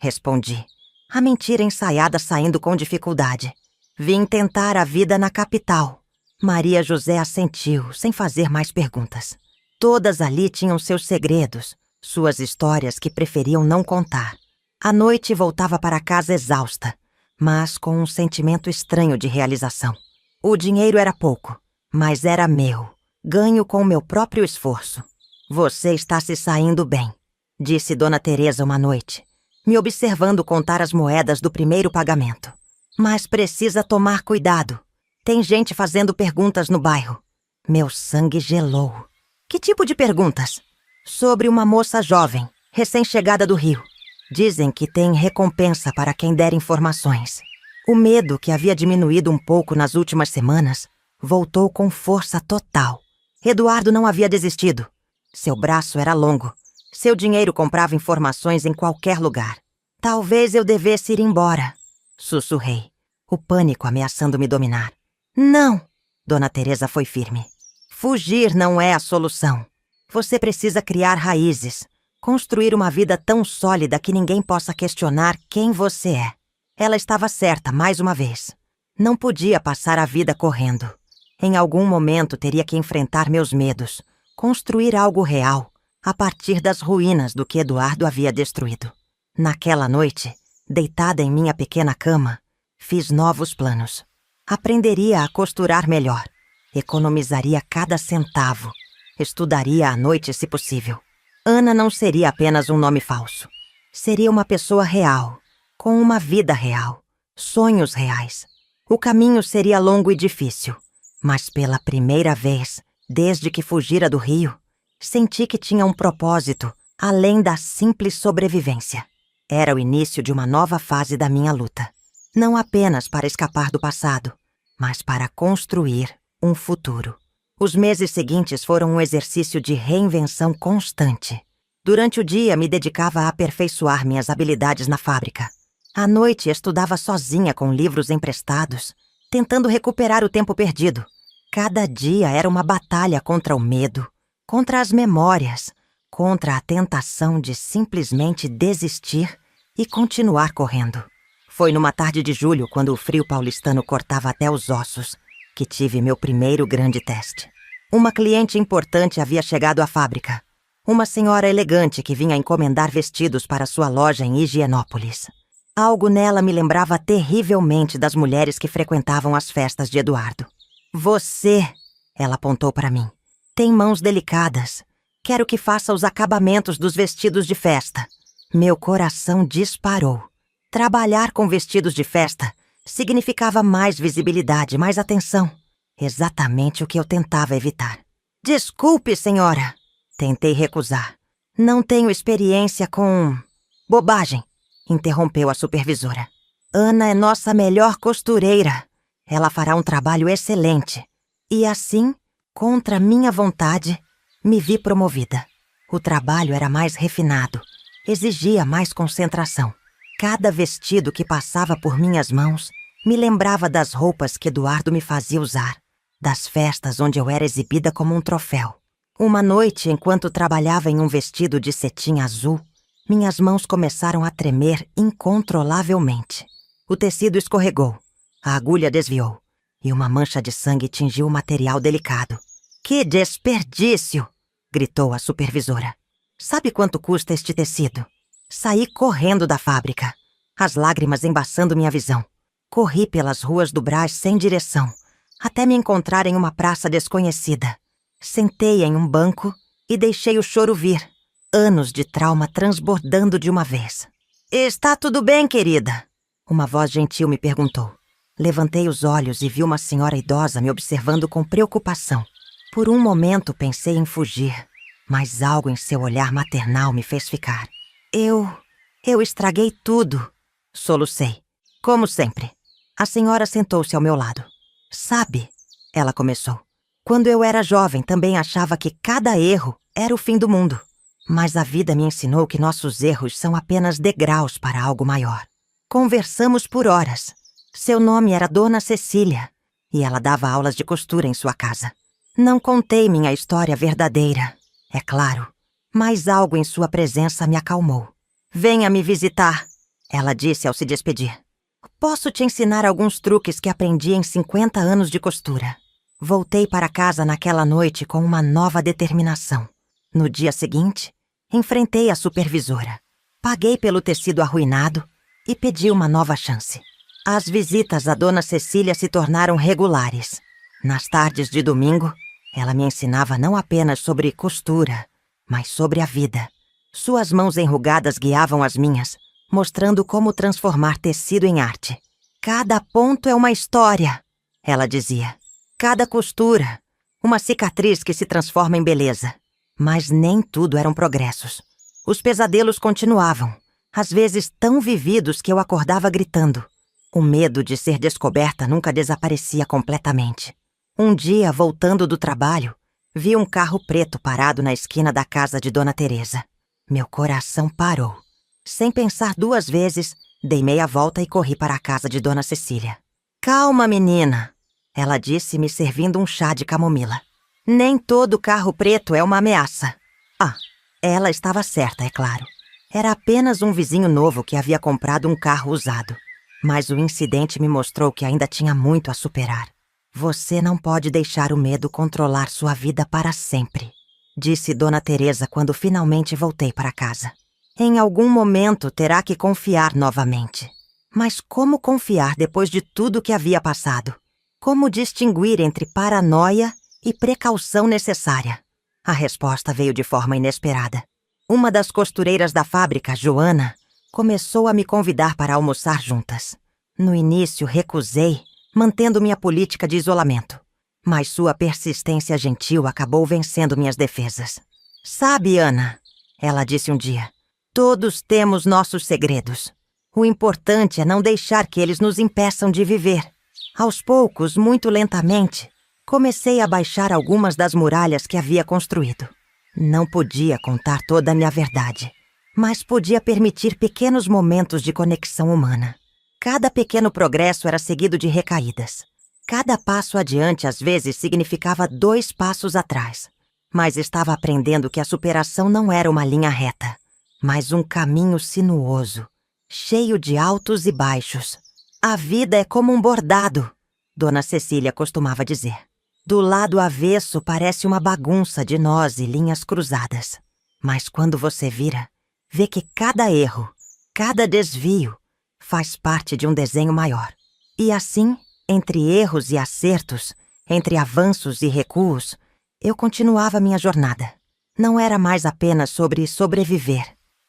respondi, a mentira ensaiada saindo com dificuldade. "Vim tentar a vida na capital." Maria José assentiu, sem fazer mais perguntas. Todas ali tinham seus segredos, suas histórias que preferiam não contar. À noite voltava para casa exausta, mas com um sentimento estranho de realização. O dinheiro era pouco, mas era meu, ganho com o meu próprio esforço. "Você está se saindo bem", disse Dona Teresa uma noite, me observando contar as moedas do primeiro pagamento. "Mas precisa tomar cuidado. Tem gente fazendo perguntas no bairro." Meu sangue gelou. "Que tipo de perguntas?" "Sobre uma moça jovem, recém-chegada do Rio. Dizem que tem recompensa para quem der informações." O medo, que havia diminuído um pouco nas últimas semanas, voltou com força total. Eduardo não havia desistido. Seu braço era longo. Seu dinheiro comprava informações em qualquer lugar. "Talvez eu devesse ir embora", sussurrei, o pânico ameaçando me dominar. "Não", Dona Teresa foi firme. "Fugir não é a solução. Você precisa criar raízes, construir uma vida tão sólida que ninguém possa questionar quem você é." Ela estava certa mais uma vez. Não podia passar a vida correndo. Em algum momento teria que enfrentar meus medos, construir algo real, a partir das ruínas do que Eduardo havia destruído. Naquela noite, deitada em minha pequena cama, fiz novos planos. Aprenderia a costurar melhor, economizaria cada centavo, estudaria à noite se possível. Ana não seria apenas um nome falso. Seria uma pessoa real, com uma vida real, sonhos reais. O caminho seria longo e difícil, mas pela primeira vez, desde que fugira do Rio, senti que tinha um propósito além da simples sobrevivência. Era o início de uma nova fase da minha luta. Não apenas para escapar do passado, mas para construir um futuro. Os meses seguintes foram um exercício de reinvenção constante. Durante o dia, me dedicava a aperfeiçoar minhas habilidades na fábrica. À noite, estudava sozinha com livros emprestados, tentando recuperar o tempo perdido. Cada dia era uma batalha contra o medo, contra as memórias, contra a tentação de simplesmente desistir e continuar correndo. Foi numa tarde de julho, quando o frio paulistano cortava até os ossos, que tive meu primeiro grande teste. Uma cliente importante havia chegado à fábrica. Uma senhora elegante que vinha encomendar vestidos para sua loja em Higienópolis. Algo nela me lembrava terrivelmente das mulheres que frequentavam as festas de Eduardo. "Você", ela apontou para mim, "tem mãos delicadas. Quero que faça os acabamentos dos vestidos de festa." Meu coração disparou. Trabalhar com vestidos de festa significava mais visibilidade, mais atenção. Exatamente o que eu tentava evitar. "Desculpe, senhora." Tentei recusar. "Não tenho experiência com..." "Bobagem", interrompeu a supervisora. "Ana é nossa melhor costureira. Ela fará um trabalho excelente." E assim, contra minha vontade, me vi promovida. O trabalho era mais refinado, exigia mais concentração. Cada vestido que passava por minhas mãos me lembrava das roupas que Eduardo me fazia usar, das festas onde eu era exibida como um troféu. Uma noite, enquanto trabalhava em um vestido de cetim azul, minhas mãos começaram a tremer incontrolavelmente. O tecido escorregou, a agulha desviou, e uma mancha de sangue tingiu o material delicado. "Que desperdício!" gritou a supervisora. "Sabe quanto custa este tecido?" Saí correndo da fábrica, as lágrimas embaçando minha visão. Corri pelas ruas do Brás sem direção, até me encontrar em uma praça desconhecida. Sentei em um banco e deixei o choro vir, anos de trauma transbordando de uma vez. "Está tudo bem, querida?" Uma voz gentil me perguntou. Levantei os olhos e vi uma senhora idosa me observando com preocupação. Por um momento pensei em fugir, mas algo em seu olhar maternal me fez ficar. Eu estraguei tudo, solucei. Como sempre. A senhora sentou-se ao meu lado. "Sabe", ela começou, "quando eu era jovem também achava que cada erro era o fim do mundo. Mas a vida me ensinou que nossos erros são apenas degraus para algo maior. Conversamos por horas. Seu nome era Dona Cecília, e ela dava aulas de costura em sua casa. Não contei minha história verdadeira, é claro, mas algo em sua presença me acalmou. Venha me visitar, ela disse ao se despedir. Posso te ensinar alguns truques que aprendi em 50 anos de costura. Voltei para casa naquela noite com uma nova determinação. No dia seguinte, enfrentei a supervisora. Paguei pelo tecido arruinado e pedi uma nova chance. As visitas à Dona Cecília se tornaram regulares. Nas tardes de domingo, ela me ensinava não apenas sobre costura, mas sobre a vida. Suas mãos enrugadas guiavam as minhas, mostrando como transformar tecido em arte. Cada ponto é uma história, ela dizia. Cada costura, uma cicatriz que se transforma em beleza. Mas nem tudo eram progressos. Os pesadelos continuavam, às vezes tão vividos que eu acordava gritando. O medo de ser descoberta nunca desaparecia completamente. Um dia, voltando do trabalho, vi um carro preto parado na esquina da casa de Dona Teresa. Meu coração parou. Sem pensar duas vezes, dei meia volta e corri para a casa de Dona Cecília. "Calma, menina", ela disse, me servindo um chá de camomila. "Nem todo carro preto é uma ameaça." Ah, ela estava certa, é claro. Era apenas um vizinho novo que havia comprado um carro usado. Mas o incidente me mostrou que ainda tinha muito a superar. "Você não pode deixar o medo controlar sua vida para sempre", disse Dona Teresa quando finalmente voltei para casa. "Em algum momento terá que confiar novamente." Mas como confiar depois de tudo que havia passado? Como distinguir entre paranoia e precaução necessária? A resposta veio de forma inesperada. Uma das costureiras da fábrica, Joana, começou a me convidar para almoçar juntas. No início, recusei, mantendo minha política de isolamento. Mas sua persistência gentil acabou vencendo minhas defesas. "Sabe, Ana", ela disse um dia, "todos temos nossos segredos. O importante é não deixar que eles nos impeçam de viver." Aos poucos, muito lentamente, comecei a baixar algumas das muralhas que havia construído. Não podia contar toda a minha verdade, mas podia permitir pequenos momentos de conexão humana. Cada pequeno progresso era seguido de recaídas. Cada passo adiante, às vezes, significava 2 passos atrás. Mas estava aprendendo que a superação não era uma linha reta, mas um caminho sinuoso, cheio de altos e baixos. "A vida é como um bordado", Dona Cecília costumava dizer. "Do lado avesso parece uma bagunça de nós e linhas cruzadas. Mas quando você vira, vê que cada erro, cada desvio, faz parte de um desenho maior. E assim, entre erros e acertos, entre avanços e recuos, eu continuava minha jornada. Não era mais apenas sobre sobreviver.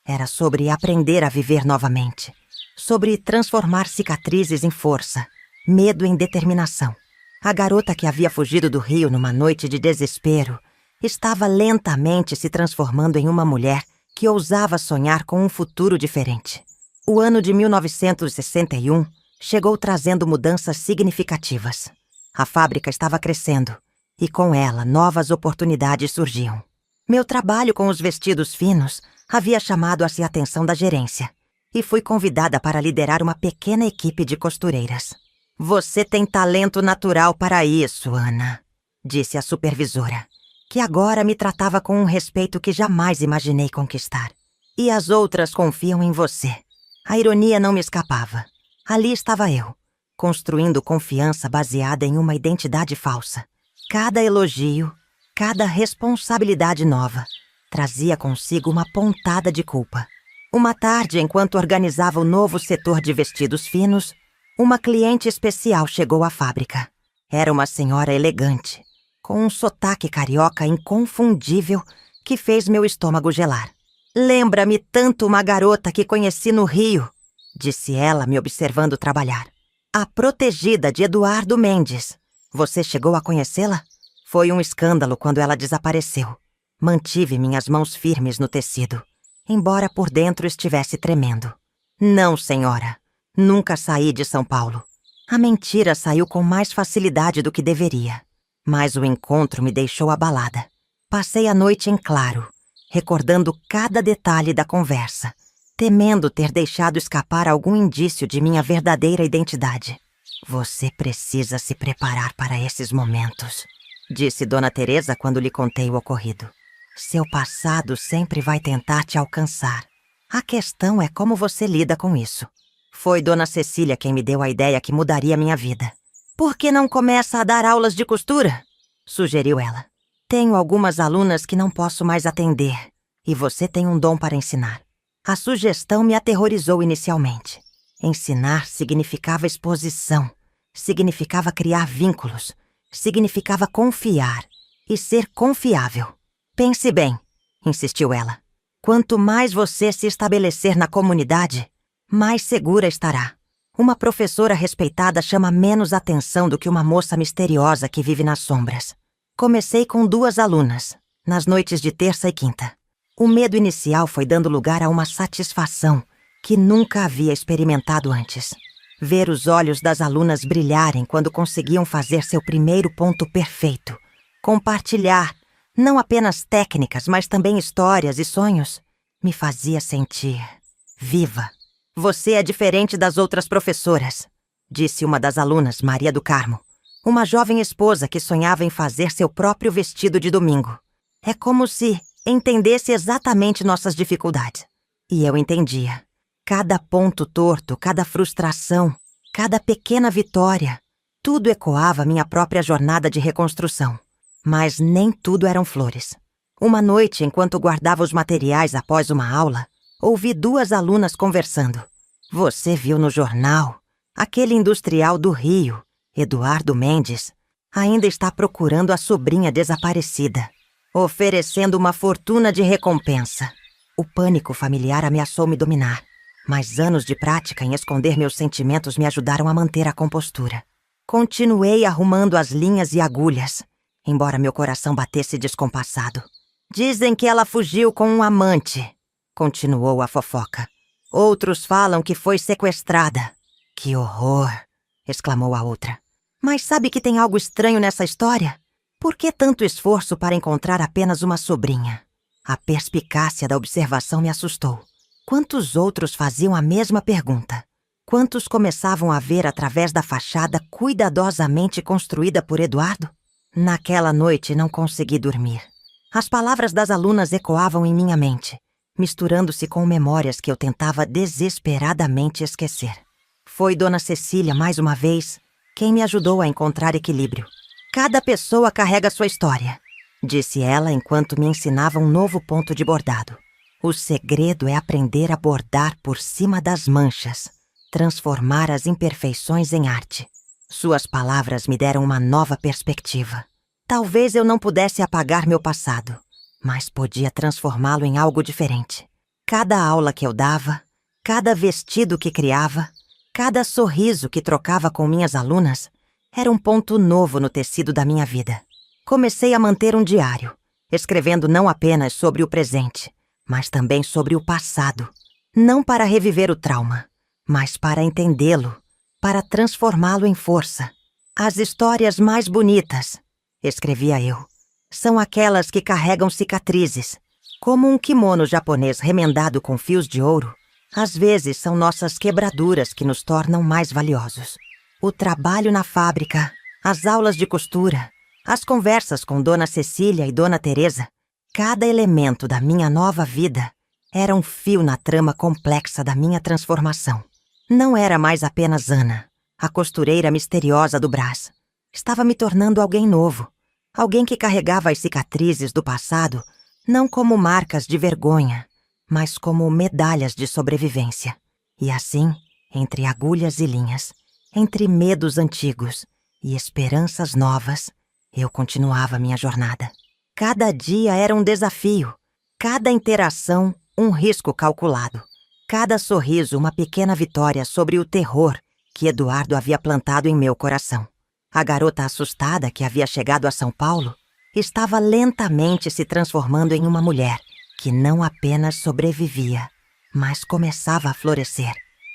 Era sobre aprender a viver novamente. Sobre transformar cicatrizes em força, medo em determinação. A garota que havia fugido do rio numa noite de desespero estava lentamente se transformando em uma mulher que ousava sonhar com um futuro diferente. O ano de 1961 chegou trazendo mudanças significativas. A fábrica estava crescendo e, com ela, novas oportunidades surgiam. Meu trabalho com os vestidos finos havia chamado-se a atenção da gerência e fui convidada para liderar uma pequena equipe de costureiras. "Você tem talento natural para isso, Ana", disse a supervisora, que agora me tratava com um respeito que jamais imaginei conquistar. "E as outras confiam em você." A ironia não me escapava. Ali estava eu, construindo confiança baseada em uma identidade falsa. Cada elogio, cada responsabilidade nova, trazia consigo uma pontada de culpa. Uma tarde, enquanto organizava o novo setor de vestidos finos, Uma cliente especial chegou à fábrica. Era uma senhora elegante, com um sotaque carioca inconfundível que fez meu estômago gelar. "Lembra-me tanto uma garota que conheci no Rio", disse ela, me observando trabalhar. "A protegida de Eduardo Mendes. Você chegou a conhecê-la? Foi um escândalo quando ela desapareceu. Mantive minhas mãos firmes no tecido, embora por dentro estivesse tremendo. Não, senhora. Nunca saí de São Paulo. A mentira saiu com mais facilidade do que deveria. Mas o encontro me deixou abalada. Passei a noite em claro, recordando cada detalhe da conversa, temendo ter deixado escapar algum indício de minha verdadeira identidade. "Você precisa se preparar para esses momentos", disse Dona Teresa quando lhe contei o ocorrido. "Seu passado sempre vai tentar te alcançar. A questão é como você lida com isso." Foi Dona Cecília quem me deu a ideia que mudaria minha vida. "Por que não começa a dar aulas de costura?" sugeriu ela. "Tenho algumas alunas que não posso mais atender, e você tem um dom para ensinar." A sugestão me aterrorizou inicialmente. Ensinar significava exposição, significava criar vínculos, significava confiar e ser confiável. "Pense bem", insistiu ela. "Quanto mais você se estabelecer na comunidade, mais segura estará. Uma professora respeitada chama menos atenção do que uma moça misteriosa que vive nas sombras." Comecei com 2 alunas, nas noites de terça e quinta. O medo inicial foi dando lugar a uma satisfação que nunca havia experimentado antes. Ver os olhos das alunas brilharem quando conseguiam fazer seu primeiro ponto perfeito. Compartilhar, não apenas técnicas, mas também histórias e sonhos, me fazia sentir viva. "Você é diferente das outras professoras", disse uma das alunas, Maria do Carmo, uma jovem esposa que sonhava em fazer seu próprio vestido de domingo. "É como se entendesse exatamente nossas dificuldades." E eu entendia. Cada ponto torto, cada frustração, cada pequena vitória, tudo ecoava minha própria jornada de reconstrução. Mas nem tudo eram flores. Uma noite, enquanto guardava os materiais após uma aula, ouvi 2 alunas conversando. "Você viu no jornal? Aquele industrial do Rio, Eduardo Mendes, ainda está procurando a sobrinha desaparecida, oferecendo uma fortuna de recompensa." O pânico familiar ameaçou me dominar, mas anos de prática em esconder meus sentimentos me ajudaram a manter a compostura. Continuei arrumando as linhas e agulhas, embora meu coração batesse descompassado. "Dizem que ela fugiu com um amante", continuou a fofoca. "Outros falam que foi sequestrada." "Que horror!" exclamou a outra. "Mas sabe que tem algo estranho nessa história? Por que tanto esforço para encontrar apenas uma sobrinha?" A perspicácia da observação me assustou. Quantos outros faziam a mesma pergunta? Quantos começavam a ver através da fachada cuidadosamente construída por Eduardo? Naquela noite não consegui dormir. As palavras das alunas ecoavam em minha mente, misturando-se com memórias que eu tentava desesperadamente esquecer. Foi Dona Cecília, mais uma vez, quem me ajudou a encontrar equilíbrio. "Cada pessoa carrega sua história", disse ela enquanto me ensinava um novo ponto de bordado. "O segredo é aprender a bordar por cima das manchas, transformar as imperfeições em arte." Suas palavras me deram uma nova perspectiva. Talvez eu não pudesse apagar meu passado, mas podia transformá-lo em algo diferente. Cada aula que eu dava, cada vestido que criava, cada sorriso que trocava com minhas alunas, era um ponto novo no tecido da minha vida. Comecei a manter um diário, escrevendo não apenas sobre o presente, mas também sobre o passado. Não para reviver o trauma, mas para entendê-lo, para transformá-lo em força. "As histórias mais bonitas", escrevia eu, "são aquelas que carregam cicatrizes. Como um kimono japonês remendado com fios de ouro, às vezes são nossas quebraduras que nos tornam mais valiosos." O trabalho na fábrica, as aulas de costura, as conversas com Dona Cecília e Dona Teresa, cada elemento da minha nova vida era um fio na trama complexa da minha transformação. Não era mais apenas Ana, a costureira misteriosa do Brás. Estava me tornando alguém novo, alguém que carregava as cicatrizes do passado não como marcas de vergonha, mas como medalhas de sobrevivência. E assim, entre agulhas e linhas, Entre medos antigos e esperanças novas, eu continuava minha jornada. Cada dia era um desafio, cada interação um risco calculado, cada sorriso uma pequena vitória sobre o terror que Eduardo havia plantado em meu coração. A garota assustada que havia chegado a São Paulo estava lentamente se transformando em uma mulher que não apenas sobrevivia, mas começava a florescer,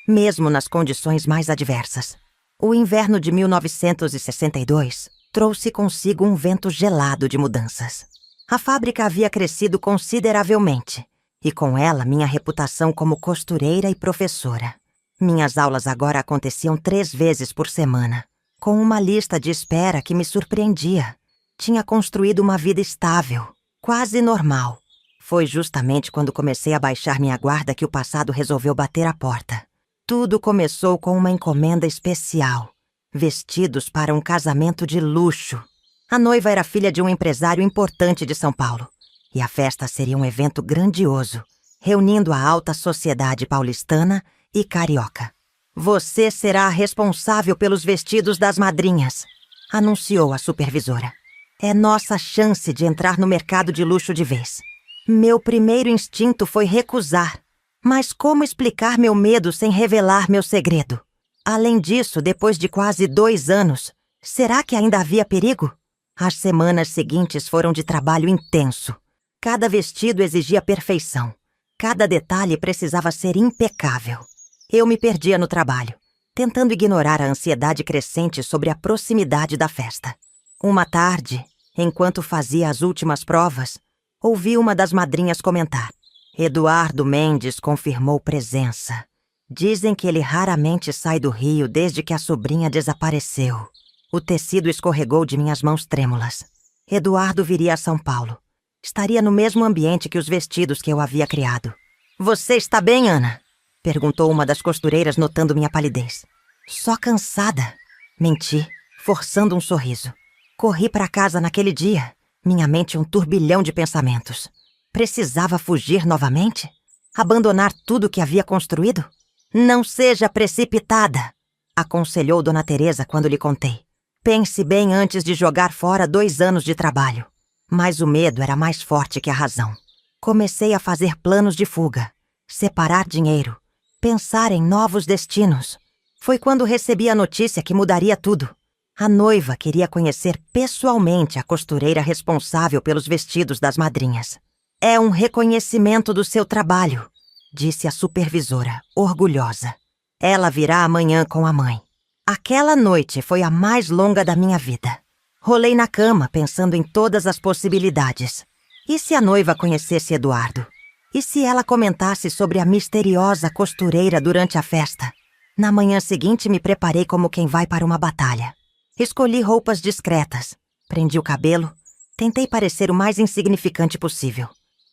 mesmo nas condições mais adversas. O inverno de 1962 trouxe consigo um vento gelado de mudanças. A fábrica havia crescido consideravelmente, e com ela minha reputação como costureira e professora. Minhas aulas agora aconteciam 3 vezes por semana, com uma lista de espera que me surpreendia. Tinha construído uma vida estável, quase normal. Foi justamente quando comecei a baixar minha guarda que o passado resolveu bater a porta. Tudo começou com uma encomenda especial. Vestidos para um casamento de luxo. A noiva era filha de um empresário importante de São Paulo. E a festa seria um evento grandioso, reunindo a alta sociedade paulistana e carioca. Você será a responsável pelos vestidos das madrinhas, anunciou a supervisora. É nossa chance de entrar no mercado de luxo de vez. Meu primeiro instinto foi recusar. Mas como explicar meu medo sem revelar meu segredo? Além disso, depois de quase 2 anos, será que ainda havia perigo? As semanas seguintes foram de trabalho intenso. Cada vestido exigia perfeição. Cada detalhe precisava ser impecável. Eu me perdia no trabalho, tentando ignorar a ansiedade crescente sobre a proximidade da festa. Uma tarde, enquanto fazia as últimas provas, ouvi uma das madrinhas comentar. Eduardo Mendes confirmou presença. Dizem que ele raramente sai do Rio desde que a sobrinha desapareceu. O tecido escorregou de minhas mãos trêmulas. Eduardo viria a São Paulo. Estaria no mesmo ambiente que os vestidos que eu havia criado. Você está bem, Ana? Perguntou uma das costureiras, notando minha palidez. Só cansada. Menti, forçando um sorriso. Corri para casa naquele dia, minha mente um turbilhão de pensamentos. Precisava fugir novamente? Abandonar tudo que havia construído? Não seja precipitada, aconselhou Dona Teresa quando lhe contei. Pense bem antes de jogar fora 2 anos de trabalho. Mas o medo era mais forte que a razão. Comecei a fazer planos de fuga, separar dinheiro, pensar em novos destinos. Foi quando recebi a notícia que mudaria tudo. A noiva queria conhecer pessoalmente a costureira responsável pelos vestidos das madrinhas. É um reconhecimento do seu trabalho, disse a supervisora, orgulhosa. Ela virá amanhã com a mãe. Aquela noite foi a mais longa da minha vida. Rolei na cama pensando em todas as possibilidades. E se a noiva conhecesse Eduardo? E se ela comentasse sobre a misteriosa costureira durante a festa? Na manhã seguinte me preparei como quem vai para uma batalha. Escolhi roupas discretas, prendi o cabelo, tentei parecer o mais insignificante possível.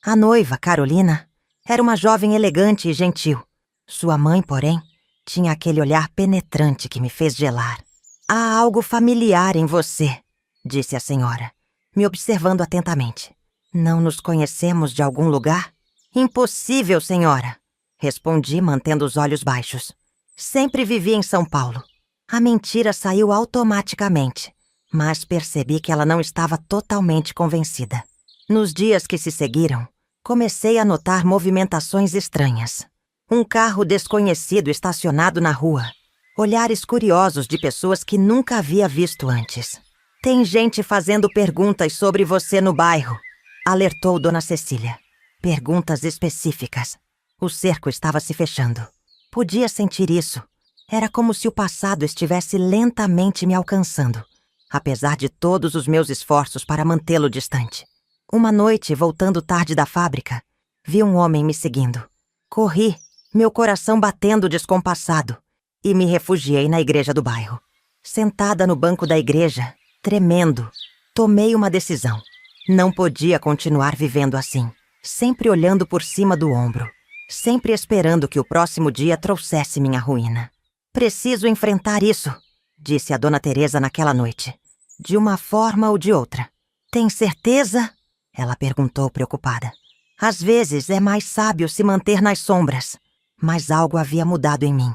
A noiva, Carolina, era uma jovem elegante e gentil. Sua mãe, porém, tinha aquele olhar penetrante que me fez gelar. Há algo familiar em você, disse a senhora, me observando atentamente. Não nos conhecemos de algum lugar? Impossível, senhora, respondi mantendo os olhos baixos. Sempre vivi em São Paulo. A mentira saiu automaticamente, mas percebi que ela não estava totalmente convencida. Nos dias que se seguiram, comecei a notar movimentações estranhas. Um carro desconhecido estacionado na rua. Olhares curiosos de pessoas que nunca havia visto antes. Tem gente fazendo perguntas sobre você no bairro, alertou Dona Cecília. Perguntas específicas. O cerco estava se fechando. Podia sentir isso. Era como se o passado estivesse lentamente me alcançando, apesar de todos os meus esforços para mantê-lo distante. Uma noite, voltando tarde da fábrica, vi um homem me seguindo. Corri, meu coração batendo descompassado, e me refugiei na igreja do bairro. Sentada no banco da igreja, tremendo, tomei uma decisão. Não podia continuar vivendo assim, sempre olhando por cima do ombro, sempre esperando que o próximo dia trouxesse minha ruína. Preciso enfrentar isso, disse a Dona Teresa naquela noite, de uma forma ou de outra. Tem certeza? Ela perguntou preocupada. Às vezes é mais sábio se manter nas sombras, mas algo havia mudado em mim.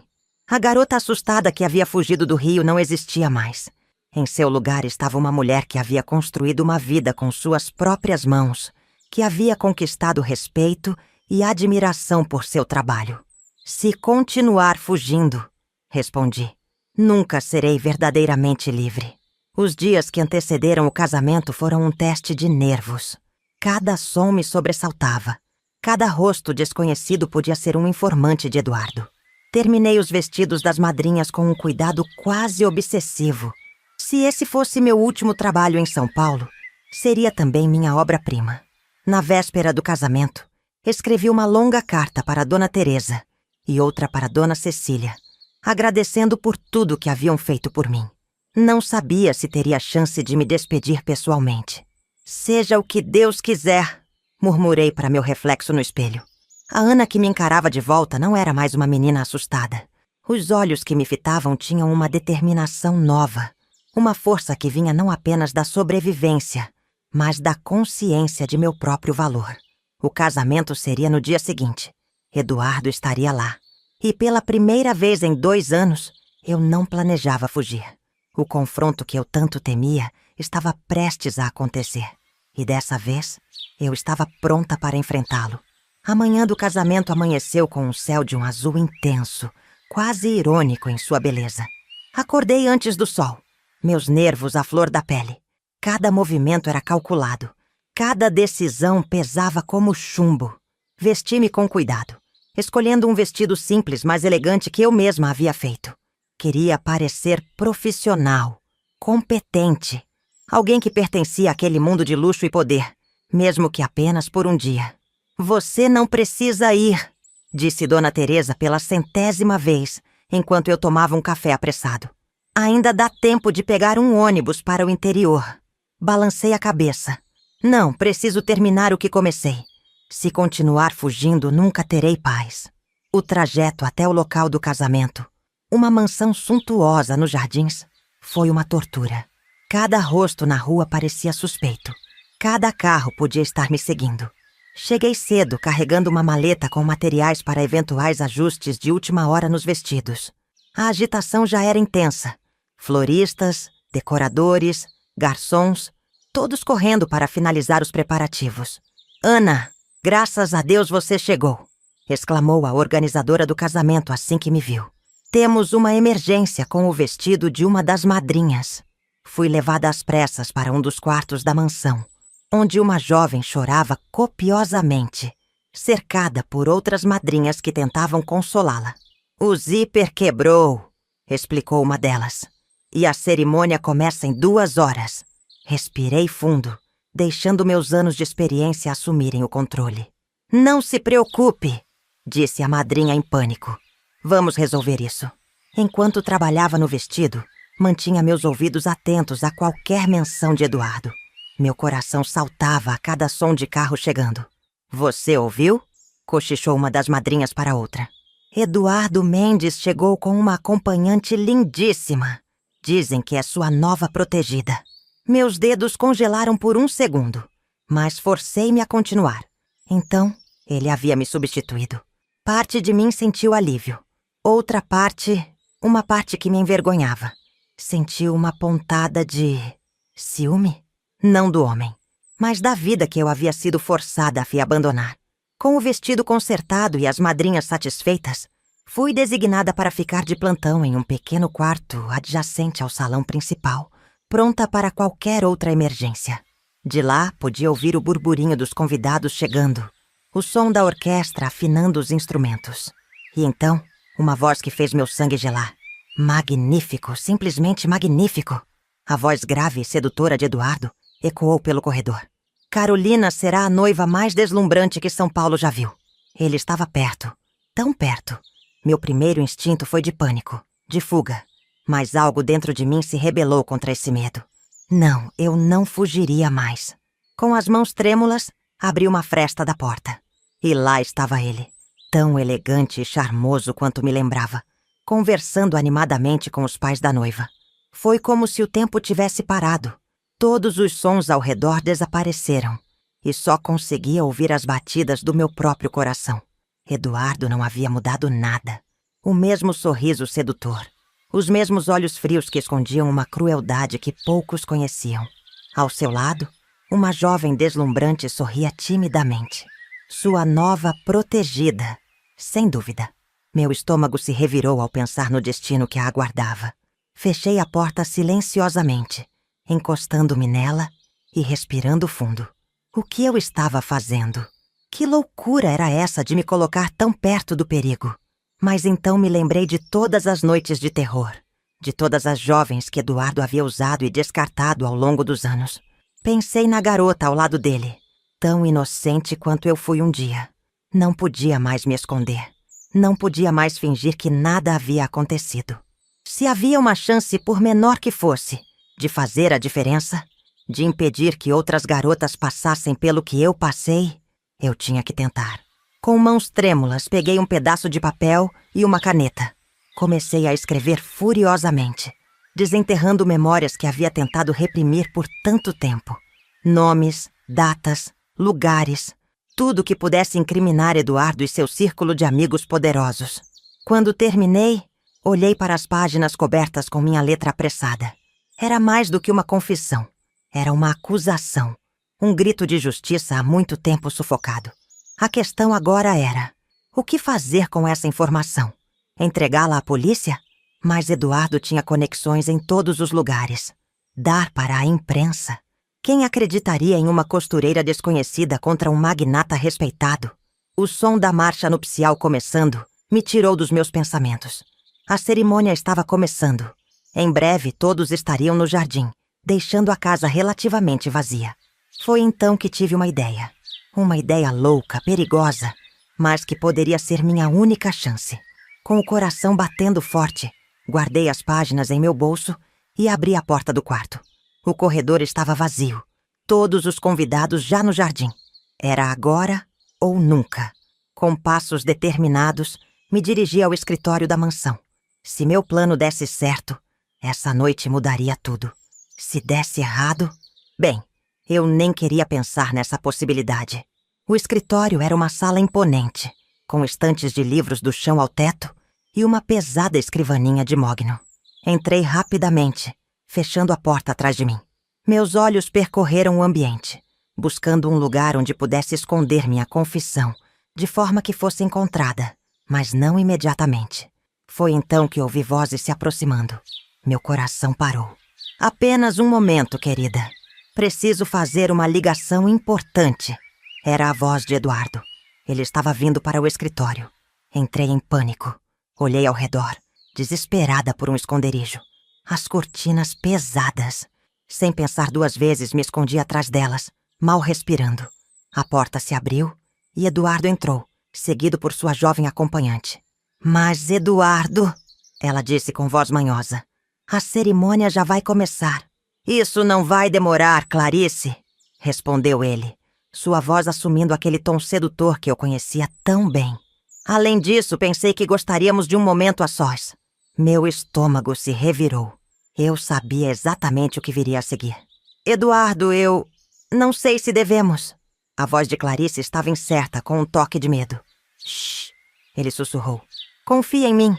A garota assustada que havia fugido do rio não existia mais. Em seu lugar estava uma mulher que havia construído uma vida com suas próprias mãos, que havia conquistado respeito e admiração por seu trabalho. Se continuar fugindo, respondi, nunca serei verdadeiramente livre. Os dias que antecederam o casamento foram um teste de nervos. Cada som me sobressaltava. Cada rosto desconhecido podia ser um informante de Eduardo. Terminei os vestidos das madrinhas com um cuidado quase obsessivo. Se esse fosse meu último trabalho em São Paulo, seria também minha obra-prima. Na véspera do casamento, escrevi uma longa carta para Dona Teresa e outra para Dona Cecília, agradecendo por tudo que haviam feito por mim. Não sabia se teria chance de me despedir pessoalmente. Seja o que Deus quiser, murmurei para meu reflexo no espelho. A Ana que me encarava de volta não era mais uma menina assustada. Os olhos que me fitavam tinham uma determinação nova, uma força que vinha não apenas da sobrevivência, mas da consciência de meu próprio valor. O casamento seria no dia seguinte. Eduardo estaria lá. E pela primeira vez em 2 anos, eu não planejava fugir. O confronto que eu tanto temia estava prestes a acontecer. E dessa vez, eu estava pronta para enfrentá-lo. A manhã do casamento amanheceu com um céu de um azul intenso, quase irônico em sua beleza. Acordei antes do sol, meus nervos à flor da pele. Cada movimento era calculado. Cada decisão pesava como chumbo. Vesti-me com cuidado, escolhendo um vestido simples, mas elegante que eu mesma havia feito. Queria parecer profissional, competente, alguém que pertencia àquele mundo de luxo e poder, mesmo que apenas por um dia. Você não precisa ir, disse Dona Teresa pela 100ª vez, enquanto eu tomava um café apressado. Ainda dá tempo de pegar um ônibus para o interior. Balancei a cabeça. Não, preciso terminar o que comecei. Se continuar fugindo, nunca terei paz. O trajeto até o local do casamento, uma mansão suntuosa nos jardins, foi uma tortura. Cada rosto na rua parecia suspeito. Cada carro podia estar me seguindo. Cheguei cedo, carregando uma maleta com materiais para eventuais ajustes de última hora nos vestidos. A agitação já era intensa. Floristas, decoradores, garçons, todos correndo para finalizar os preparativos. Ana, graças a Deus você chegou, exclamou a organizadora do casamento assim que me viu. Temos uma emergência com o vestido de uma das madrinhas. Fui levada às pressas para um dos quartos da mansão, onde uma jovem chorava copiosamente, cercada por outras madrinhas que tentavam consolá-la. O zíper quebrou, explicou uma delas, e a cerimônia começa em 2 horas. Respirei fundo, deixando meus anos de experiência assumirem o controle. Não se preocupe, disse a madrinha em pânico. Vamos resolver isso. Enquanto trabalhava no vestido, mantinha meus ouvidos atentos a qualquer menção de Eduardo. Meu coração saltava a cada som de carro chegando. Você ouviu? Cochichou uma das madrinhas para outra. Eduardo Mendes chegou com uma acompanhante lindíssima. Dizem que é sua nova protegida. Meus dedos congelaram por 1 segundo, mas forcei-me a continuar. Então, ele havia me substituído. Parte de mim sentiu alívio. Outra parte, uma parte que me envergonhava. Sentiu uma pontada de ciúme? Não do homem, mas da vida que eu havia sido forçada a abandonar. Com o vestido consertado e as madrinhas satisfeitas, fui designada para ficar de plantão em um pequeno quarto adjacente ao salão principal, pronta para qualquer outra emergência. De lá, podia ouvir o burburinho dos convidados chegando, o som da orquestra afinando os instrumentos. E então, uma voz que fez meu sangue gelar. Magnífico, simplesmente magnífico. A voz grave e sedutora de Eduardo ecoou pelo corredor. Carolina será a noiva mais deslumbrante que São Paulo já viu. Ele estava perto, tão perto. Meu primeiro instinto foi de pânico, de fuga. Mas algo dentro de mim se rebelou contra esse medo. Não, eu não fugiria mais. Com as mãos trêmulas, abri uma fresta da porta. E lá estava ele, tão elegante e charmoso quanto me lembrava, conversando animadamente com os pais da noiva. Foi como se o tempo tivesse parado. Todos os sons ao redor desapareceram e só conseguia ouvir as batidas do meu próprio coração. Eduardo não havia mudado nada. O mesmo sorriso sedutor. Os mesmos olhos frios que escondiam uma crueldade que poucos conheciam. Ao seu lado, uma jovem deslumbrante sorria timidamente. Sua nova protegida, sem dúvida. Meu estômago se revirou ao pensar no destino que a aguardava. Fechei a porta silenciosamente, encostando-me nela e respirando fundo. O que eu estava fazendo? Que loucura era essa de me colocar tão perto do perigo? Mas então me lembrei de todas as noites de terror, de todas as jovens que Eduardo havia usado e descartado ao longo dos anos. Pensei na garota ao lado dele, tão inocente quanto eu fui um dia. Não podia mais me esconder. Não podia mais fingir que nada havia acontecido. Se havia uma chance, por menor que fosse, de fazer a diferença, de impedir que outras garotas passassem pelo que eu passei, eu tinha que tentar. Com mãos trêmulas, peguei um pedaço de papel e uma caneta. Comecei a escrever furiosamente, desenterrando memórias que havia tentado reprimir por tanto tempo. Nomes, datas, lugares, tudo que pudesse incriminar Eduardo e seu círculo de amigos poderosos. Quando terminei, olhei para as páginas cobertas com minha letra apressada. Era mais do que uma confissão. Era uma acusação. Um grito de justiça há muito tempo sufocado. A questão agora era: o que fazer com essa informação? Entregá-la à polícia? Mas Eduardo tinha conexões em todos os lugares. Dar para a imprensa? Quem acreditaria em uma costureira desconhecida contra um magnata respeitado? O som da marcha nupcial começando me tirou dos meus pensamentos. A cerimônia estava começando. Em breve todos estariam no jardim, deixando a casa relativamente vazia. Foi então que tive uma ideia. Uma ideia louca, perigosa, mas que poderia ser minha única chance. Com o coração batendo forte, guardei as páginas em meu bolso e abri a porta do quarto. O corredor estava vazio. Todos os convidados já no jardim. Era agora ou nunca. Com passos determinados, me dirigi ao escritório da mansão. Se meu plano desse certo, essa noite mudaria tudo. Se desse errado, bem, eu nem queria pensar nessa possibilidade. O escritório era uma sala imponente, com estantes de livros do chão ao teto e uma pesada escrivaninha de mogno. Entrei rapidamente, fechando a porta atrás de mim. Meus olhos percorreram o ambiente, buscando um lugar onde pudesse esconder minha confissão, de forma que fosse encontrada, mas não imediatamente. Foi então que ouvi vozes se aproximando. Meu coração parou. Apenas um momento, querida. Preciso fazer uma ligação importante. Era a voz de Eduardo. Ele estava vindo para o escritório. Entrei em pânico. Olhei ao redor, desesperada por um esconderijo. As cortinas pesadas. Sem pensar duas vezes, me escondi atrás delas, mal respirando. A porta se abriu e Eduardo entrou, seguido por sua jovem acompanhante. Mas, Eduardo, ela disse com voz manhosa, a cerimônia já vai começar. Isso não vai demorar, Clarice, respondeu ele, sua voz assumindo aquele tom sedutor que eu conhecia tão bem. Além disso, pensei que gostaríamos de um momento a sós. Meu estômago se revirou. Eu sabia exatamente o que viria a seguir. Eduardo, eu... não sei se devemos. A voz de Clarice estava incerta, com um toque de medo. Shh, ele sussurrou. Confia em mim.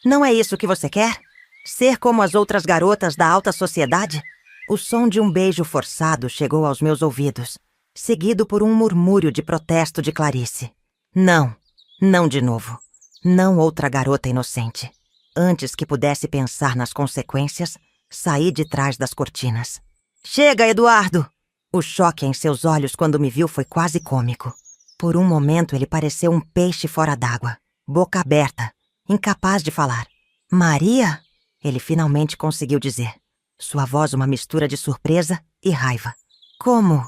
Não é isso que você quer? Ser como as outras garotas da alta sociedade? O som de um beijo forçado chegou aos meus ouvidos, seguido por um murmúrio de protesto de Clarice. Não, não de novo. Não outra garota inocente. Antes que pudesse pensar nas consequências, saí de trás das cortinas. Chega, Eduardo! O choque em seus olhos quando me viu foi quase cômico. Por um momento ele pareceu um peixe fora d'água, boca aberta, incapaz de falar. Maria? Ele finalmente conseguiu dizer. Sua voz uma mistura de surpresa e raiva. Como?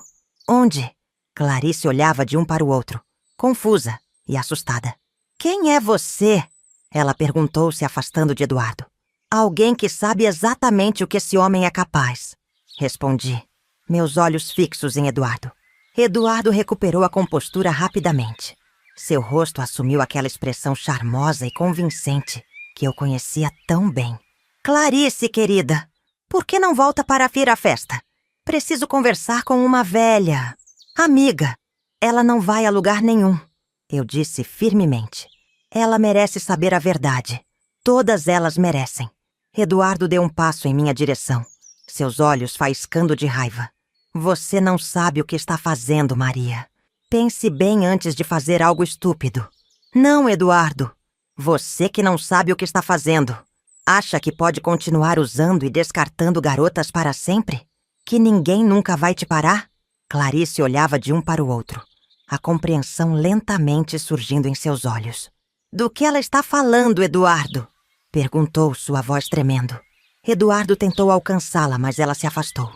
Onde? Clarice olhava de um para o outro, confusa e assustada. Quem é você? Ela perguntou, se afastando de Eduardo. Alguém que sabe exatamente o que esse homem é capaz. Respondi, meus olhos fixos em Eduardo. Eduardo recuperou a compostura rapidamente. Seu rosto assumiu aquela expressão charmosa e convincente que eu conhecia tão bem. Clarice, querida, por que não volta para vir à festa? Preciso conversar com uma velha amiga. Ela não vai a lugar nenhum, eu disse firmemente. Ela merece saber a verdade. Todas elas merecem. Eduardo deu um passo em minha direção, seus olhos faiscando de raiva. Você não sabe o que está fazendo, Maria. Pense bem antes de fazer algo estúpido. Não, Eduardo. Você que não sabe o que está fazendo. Acha que pode continuar usando e descartando garotas para sempre? Que ninguém nunca vai te parar? Clarice olhava de um para o outro, a compreensão lentamente surgindo em seus olhos. Do que ela está falando, Eduardo? Perguntou, sua voz tremendo. Eduardo tentou alcançá-la, mas ela se afastou.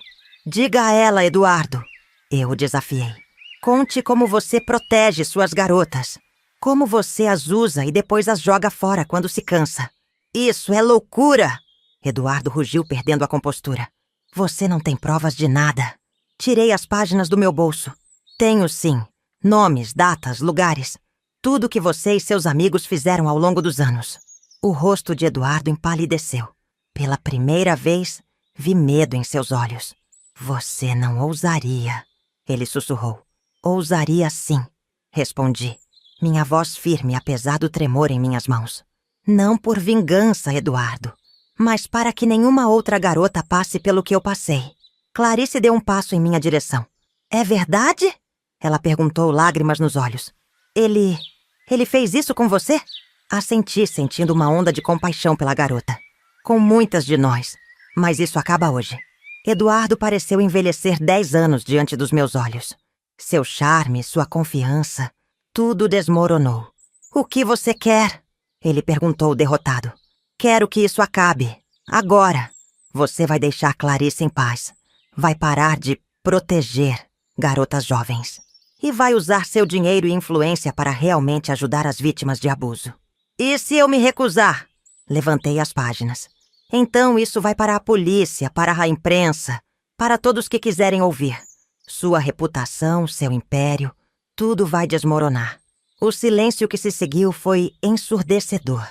Diga a ela, Eduardo. Eu o desafiei. Conte como você protege suas garotas. Como você as usa e depois as joga fora quando se cansa. Isso é loucura! Eduardo rugiu, perdendo a compostura. Você não tem provas de nada. Tirei as páginas do meu bolso. Tenho sim. Nomes, datas, lugares. Tudo que você e seus amigos fizeram ao longo dos anos. O rosto de Eduardo empalideceu. Pela primeira vez, vi medo em seus olhos. Você não ousaria, ele sussurrou. Ousaria sim, respondi, minha voz firme apesar do tremor em minhas mãos. Não por vingança, Eduardo, mas para que nenhuma outra garota passe pelo que eu passei. Clarice deu um passo em minha direção. É verdade? Ela perguntou, lágrimas nos olhos. Ele fez isso com você? Assenti, sentindo uma onda de compaixão pela garota. Com muitas de nós. Mas isso acaba hoje. Eduardo pareceu envelhecer 10 anos diante dos meus olhos. Seu charme, sua confiança, tudo desmoronou. O que você quer? Ele perguntou, derrotado. Quero que isso acabe. Agora. Você vai deixar Clarice em paz. Vai parar de proteger garotas jovens. E vai usar seu dinheiro e influência para realmente ajudar as vítimas de abuso. E se eu me recusar? Levantei as páginas. Então isso vai para a polícia, para a imprensa, para todos que quiserem ouvir. Sua reputação, seu império, tudo vai desmoronar. O silêncio que se seguiu foi ensurdecedor.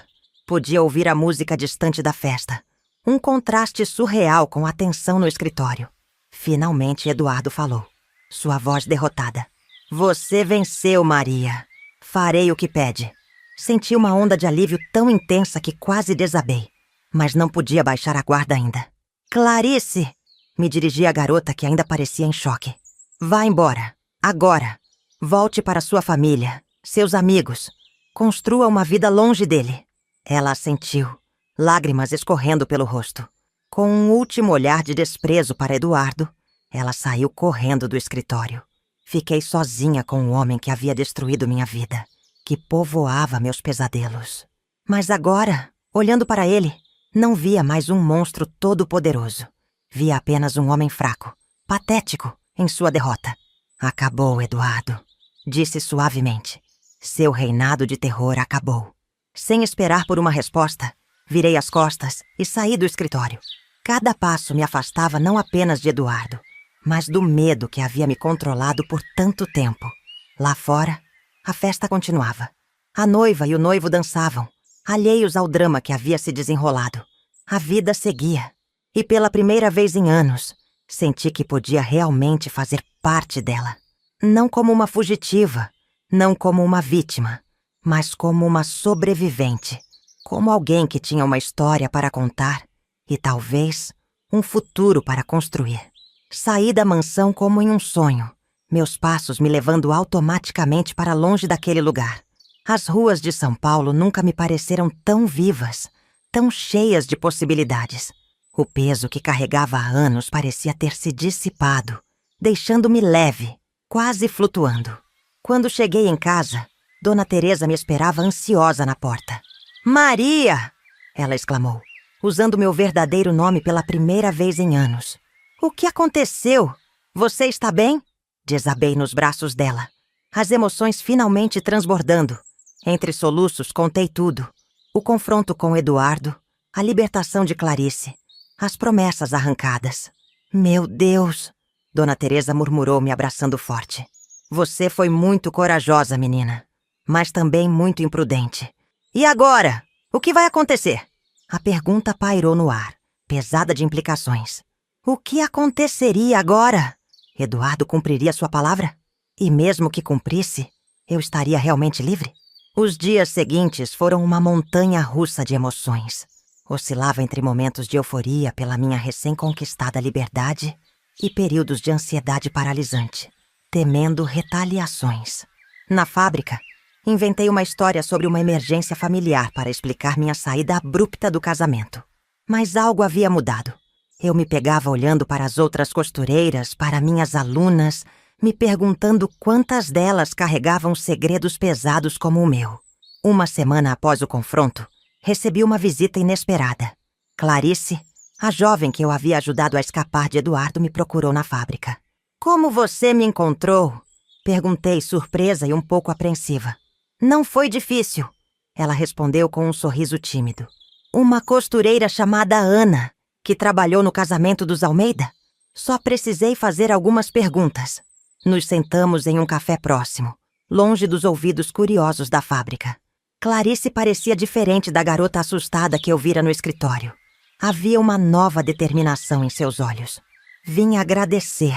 Podia ouvir a música distante da festa. Um contraste surreal com a tensão no escritório. Finalmente Eduardo falou, sua voz derrotada. Você venceu, Maria. Farei o que pede. Senti uma onda de alívio tão intensa que quase desabei. Mas não podia baixar a guarda ainda. Clarice! Me dirigi à garota que ainda parecia em choque. Vá embora. Agora. Volte para sua família, seus amigos. Construa uma vida longe dele. Ela assentiu, lágrimas escorrendo pelo rosto. Com um último olhar de desprezo para Eduardo, ela saiu correndo do escritório. Fiquei sozinha com o homem que havia destruído minha vida, que povoava meus pesadelos. Mas agora, olhando para ele, não via mais um monstro todo-poderoso. Via apenas um homem fraco, patético, em sua derrota. Acabou, Eduardo, disse suavemente. Seu reinado de terror acabou. Sem esperar por uma resposta, virei as costas e saí do escritório. Cada passo me afastava não apenas de Eduardo, mas do medo que havia me controlado por tanto tempo. Lá fora, a festa continuava. A noiva e o noivo dançavam, alheios ao drama que havia se desenrolado. A vida seguia. E pela primeira vez em anos, senti que podia realmente fazer parte dela. Não como uma fugitiva, não como uma vítima, mas como uma sobrevivente. Como alguém que tinha uma história para contar e talvez um futuro para construir. Saí da mansão como em um sonho, meus passos me levando automaticamente para longe daquele lugar. As ruas de São Paulo nunca me pareceram tão vivas, tão cheias de possibilidades. O peso que carregava há anos parecia ter se dissipado, deixando-me leve, quase flutuando. Quando cheguei em casa, Dona Teresa me esperava ansiosa na porta. Maria! Ela exclamou, usando meu verdadeiro nome pela primeira vez em anos. O que aconteceu? Você está bem? Desabei nos braços dela, as emoções finalmente transbordando. Entre soluços contei tudo. O confronto com Eduardo, a libertação de Clarice, as promessas arrancadas. Meu Deus! Dona Teresa murmurou, me abraçando forte. Você foi muito corajosa, menina, mas também muito imprudente. E agora? O que vai acontecer? A pergunta pairou no ar, pesada de implicações. O que aconteceria agora? Eduardo cumpriria sua palavra? E mesmo que cumprisse, eu estaria realmente livre? Os dias seguintes foram uma montanha russa de emoções. Oscilava entre momentos de euforia pela minha recém-conquistada liberdade e períodos de ansiedade paralisante, temendo retaliações. Na fábrica, inventei uma história sobre uma emergência familiar para explicar minha saída abrupta do casamento. Mas algo havia mudado. Eu me pegava olhando para as outras costureiras, para minhas alunas, me perguntando quantas delas carregavam segredos pesados como o meu. Uma semana após o confronto, recebi uma visita inesperada. Clarice, a jovem que eu havia ajudado a escapar de Eduardo, me procurou na fábrica. "Como você me encontrou?" Perguntei, surpresa e um pouco apreensiva. "Não foi difícil", ela respondeu com um sorriso tímido. "Uma costureira chamada Ana, que trabalhou no casamento dos Almeida. Só precisei fazer algumas perguntas." Nos sentamos em um café próximo, longe dos ouvidos curiosos da fábrica. Clarice parecia diferente da garota assustada que eu vira no escritório. Havia uma nova determinação em seus olhos. "Vim agradecer",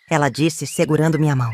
ela disse, segurando minha mão.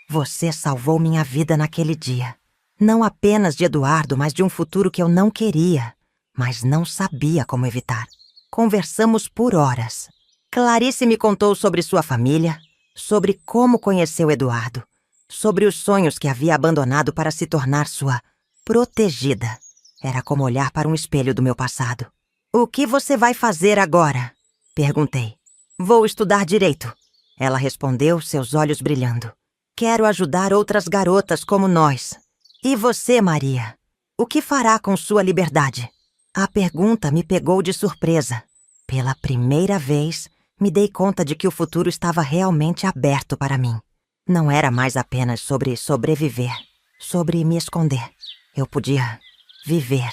"Você salvou minha vida naquele dia. Não apenas de Eduardo, mas de um futuro que eu não queria, mas não sabia como evitar." Conversamos por horas. Clarice me contou sobre sua família, sobre como conheceu Eduardo, sobre os sonhos que havia abandonado para se tornar sua protegida. Era como olhar para um espelho do meu passado. "O que você vai fazer agora?" perguntei. "Vou estudar direito", ela respondeu, seus olhos brilhando. "Quero ajudar outras garotas como nós." "E você, Maria? O que fará com sua liberdade?" A pergunta me pegou de surpresa. Pela primeira vez, me dei conta de que o futuro estava realmente aberto para mim. Não era mais apenas sobre sobreviver, sobre me esconder. Eu podia viver.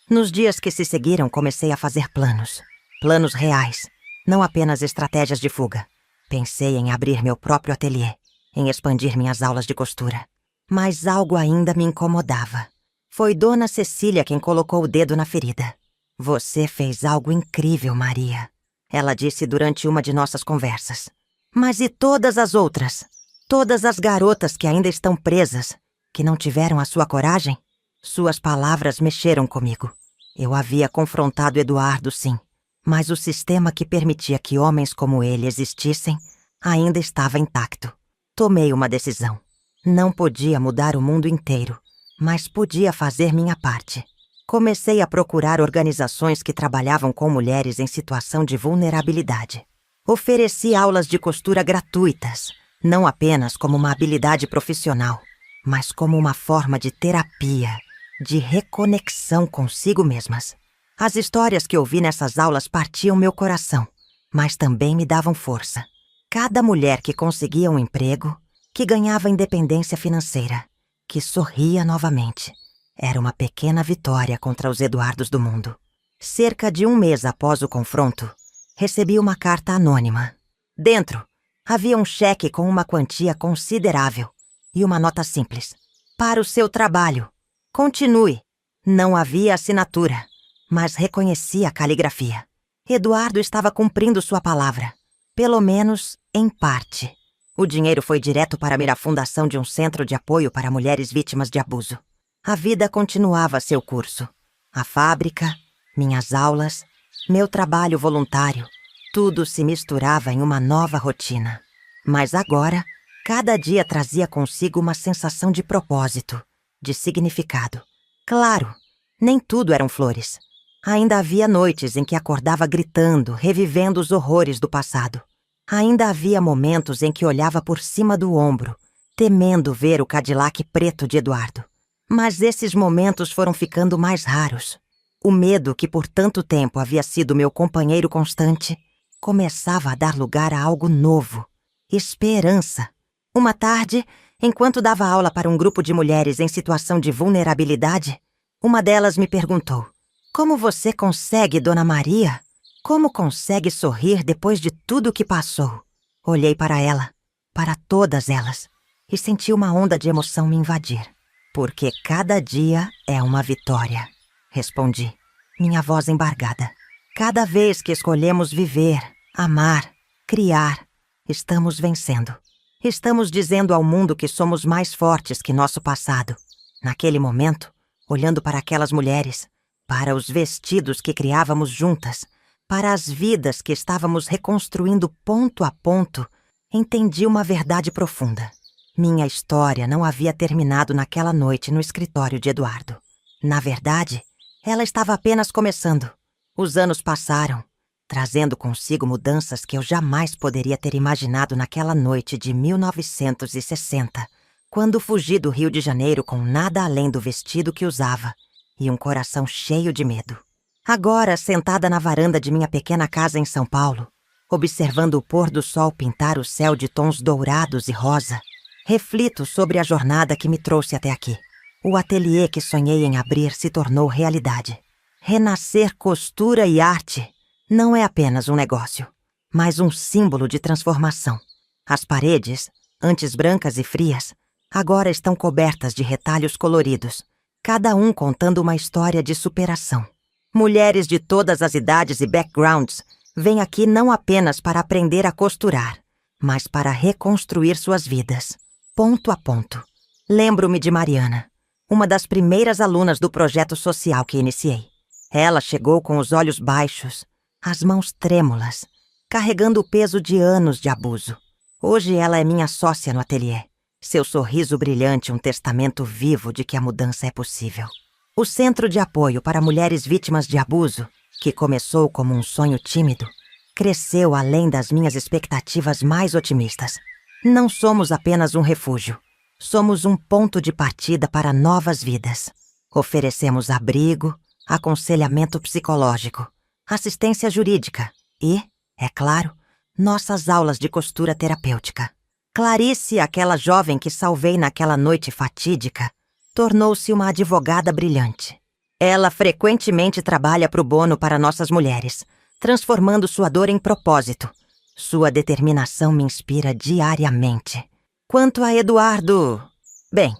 Nos dias que se seguiram, comecei a fazer planos. Planos reais, não apenas estratégias de fuga. Pensei em abrir meu próprio ateliê, em expandir minhas aulas de costura. Mas algo ainda me incomodava. Foi Dona Cecília quem colocou o dedo na ferida. "Você fez algo incrível, Maria", ela disse durante uma de nossas conversas. "Mas e todas as outras? Todas as garotas que ainda estão presas, que não tiveram a sua coragem?" Suas palavras mexeram comigo. Eu havia confrontado Eduardo, sim, mas o sistema que permitia que homens como ele existissem ainda estava intacto. Tomei uma decisão. Não podia mudar o mundo inteiro, mas podia fazer minha parte. Comecei a procurar organizações que trabalhavam com mulheres em situação de vulnerabilidade. Ofereci aulas de costura gratuitas, não apenas como uma habilidade profissional, mas como uma forma de terapia, de reconexão consigo mesmas. As histórias que ouvi nessas aulas partiam meu coração, mas também me davam força. Cada mulher que conseguia um emprego, que ganhava independência financeira, que sorria novamente, era uma pequena vitória contra os Eduardos do mundo. Cerca de um mês após o confronto, recebi uma carta anônima. Dentro, havia um cheque com uma quantia considerável e uma nota simples. "Para o seu trabalho. Continue." Não havia assinatura, mas reconheci a caligrafia. Eduardo estava cumprindo sua palavra, pelo menos em parte. O dinheiro foi direto para a fundação de um centro de apoio para mulheres vítimas de abuso. A vida continuava seu curso. A fábrica, minhas aulas, meu trabalho voluntário, tudo se misturava em uma nova rotina. Mas agora, cada dia trazia consigo uma sensação de propósito, de significado. Claro, nem tudo eram flores. Ainda havia noites em que acordava gritando, revivendo os horrores do passado. Ainda havia momentos em que olhava por cima do ombro, temendo ver o Cadillac preto de Eduardo. Mas esses momentos foram ficando mais raros. O medo, que por tanto tempo havia sido meu companheiro constante, começava a dar lugar a algo novo. Esperança. Uma tarde, enquanto dava aula para um grupo de mulheres em situação de vulnerabilidade, uma delas me perguntou: "Como você consegue, Dona Maria? Como consegue sorrir depois de tudo o que passou?" Olhei para ela, para todas elas, e senti uma onda de emoção me invadir. "Porque cada dia é uma vitória", respondi, minha voz embargada. "Cada vez que escolhemos viver, amar, criar, estamos vencendo. Estamos dizendo ao mundo que somos mais fortes que nosso passado." Naquele momento, olhando para aquelas mulheres, para os vestidos que criávamos juntas, para as vidas que estávamos reconstruindo ponto a ponto, entendi uma verdade profunda. Minha história não havia terminado naquela noite no escritório de Eduardo. Na verdade, ela estava apenas começando. Os anos passaram, trazendo consigo mudanças que eu jamais poderia ter imaginado naquela noite de 1960, quando fugi do Rio de Janeiro com nada além do vestido que usava e um coração cheio de medo. Agora, sentada na varanda de minha pequena casa em São Paulo, observando o pôr do sol pintar o céu de tons dourados e rosa, reflito sobre a jornada que me trouxe até aqui. O ateliê que sonhei em abrir se tornou realidade. Renascer costura e arte não é apenas um negócio, mas um símbolo de transformação. As paredes, antes brancas e frias, agora estão cobertas de retalhos coloridos, cada um contando uma história de superação. Mulheres de todas as idades e backgrounds vêm aqui não apenas para aprender a costurar, mas para reconstruir suas vidas, ponto a ponto. Lembro-me de Mariana, uma das primeiras alunas do projeto social que iniciei. Ela chegou com os olhos baixos, as mãos trêmulas, carregando o peso de anos de abuso. Hoje ela é minha sócia no ateliê. Seu sorriso brilhante um testamento vivo de que a mudança é possível. O Centro de Apoio para Mulheres Vítimas de Abuso, que começou como um sonho tímido, cresceu além das minhas expectativas mais otimistas. Não somos apenas um refúgio. Somos um ponto de partida para novas vidas. Oferecemos abrigo, aconselhamento psicológico, assistência jurídica e, é claro, nossas aulas de costura terapêutica. Clarice, aquela jovem que salvei naquela noite fatídica, tornou-se uma advogada brilhante. Ela frequentemente trabalha pro bono para nossas mulheres, transformando sua dor em propósito. Sua determinação me inspira diariamente. Quanto a Eduardo... Bem,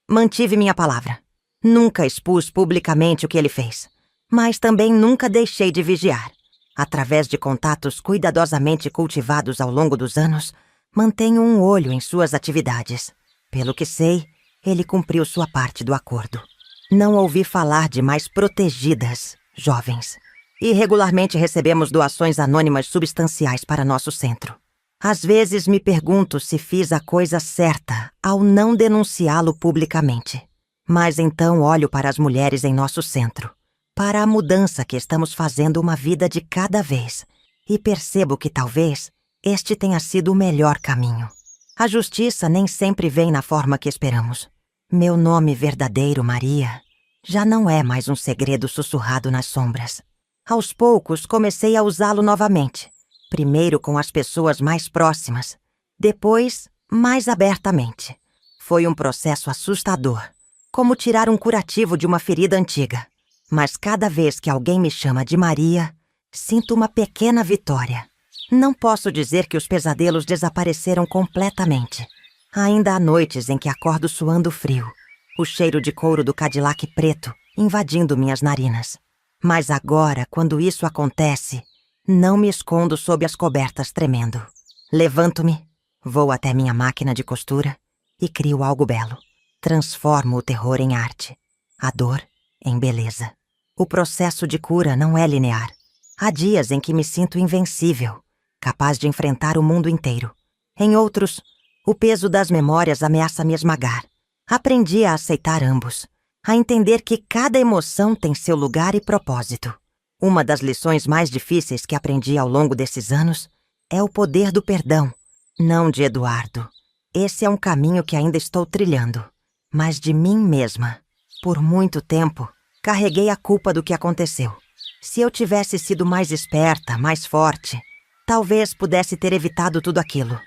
mantive minha palavra. Nunca expus publicamente o que ele fez, mas também nunca deixei de vigiar. Através de contatos cuidadosamente cultivados ao longo dos anos, mantenho um olho em suas atividades. Pelo que sei, ele cumpriu sua parte do acordo. Não ouvi falar de mais protegidas, jovens. E regularmente recebemos doações anônimas substanciais para nosso centro. Às vezes me pergunto se fiz a coisa certa ao não denunciá-lo publicamente. Mas então olho para as mulheres em nosso centro, para a mudança que estamos fazendo uma vida de cada vez, e percebo que talvez este tenha sido o melhor caminho. A justiça nem sempre vem na forma que esperamos. Meu nome verdadeiro, Maria, já não é mais um segredo sussurrado nas sombras. Aos poucos, comecei a usá-lo novamente. Primeiro com as pessoas mais próximas, depois mais abertamente. Foi um processo assustador, como tirar um curativo de uma ferida antiga. Mas cada vez que alguém me chama de Maria, sinto uma pequena vitória. Não posso dizer que os pesadelos desapareceram completamente. Ainda há noites em que acordo suando frio, o cheiro de couro do Cadillac preto invadindo minhas narinas. Mas agora, quando isso acontece, não me escondo sob as cobertas tremendo. Levanto-me, vou até minha máquina de costura e crio algo belo. Transformo o terror em arte, a dor em beleza. O processo de cura não é linear. Há dias em que me sinto invencível, capaz de enfrentar o mundo inteiro. Em outros, o peso das memórias ameaça me esmagar. Aprendi a aceitar ambos, a entender que cada emoção tem seu lugar e propósito. Uma das lições mais difíceis que aprendi ao longo desses anos é o poder do perdão. Não de Eduardo. Esse é um caminho que ainda estou trilhando, mas de mim mesma. Por muito tempo, carreguei a culpa do que aconteceu. Se eu tivesse sido mais esperta, mais forte, talvez pudesse ter evitado tudo aquilo.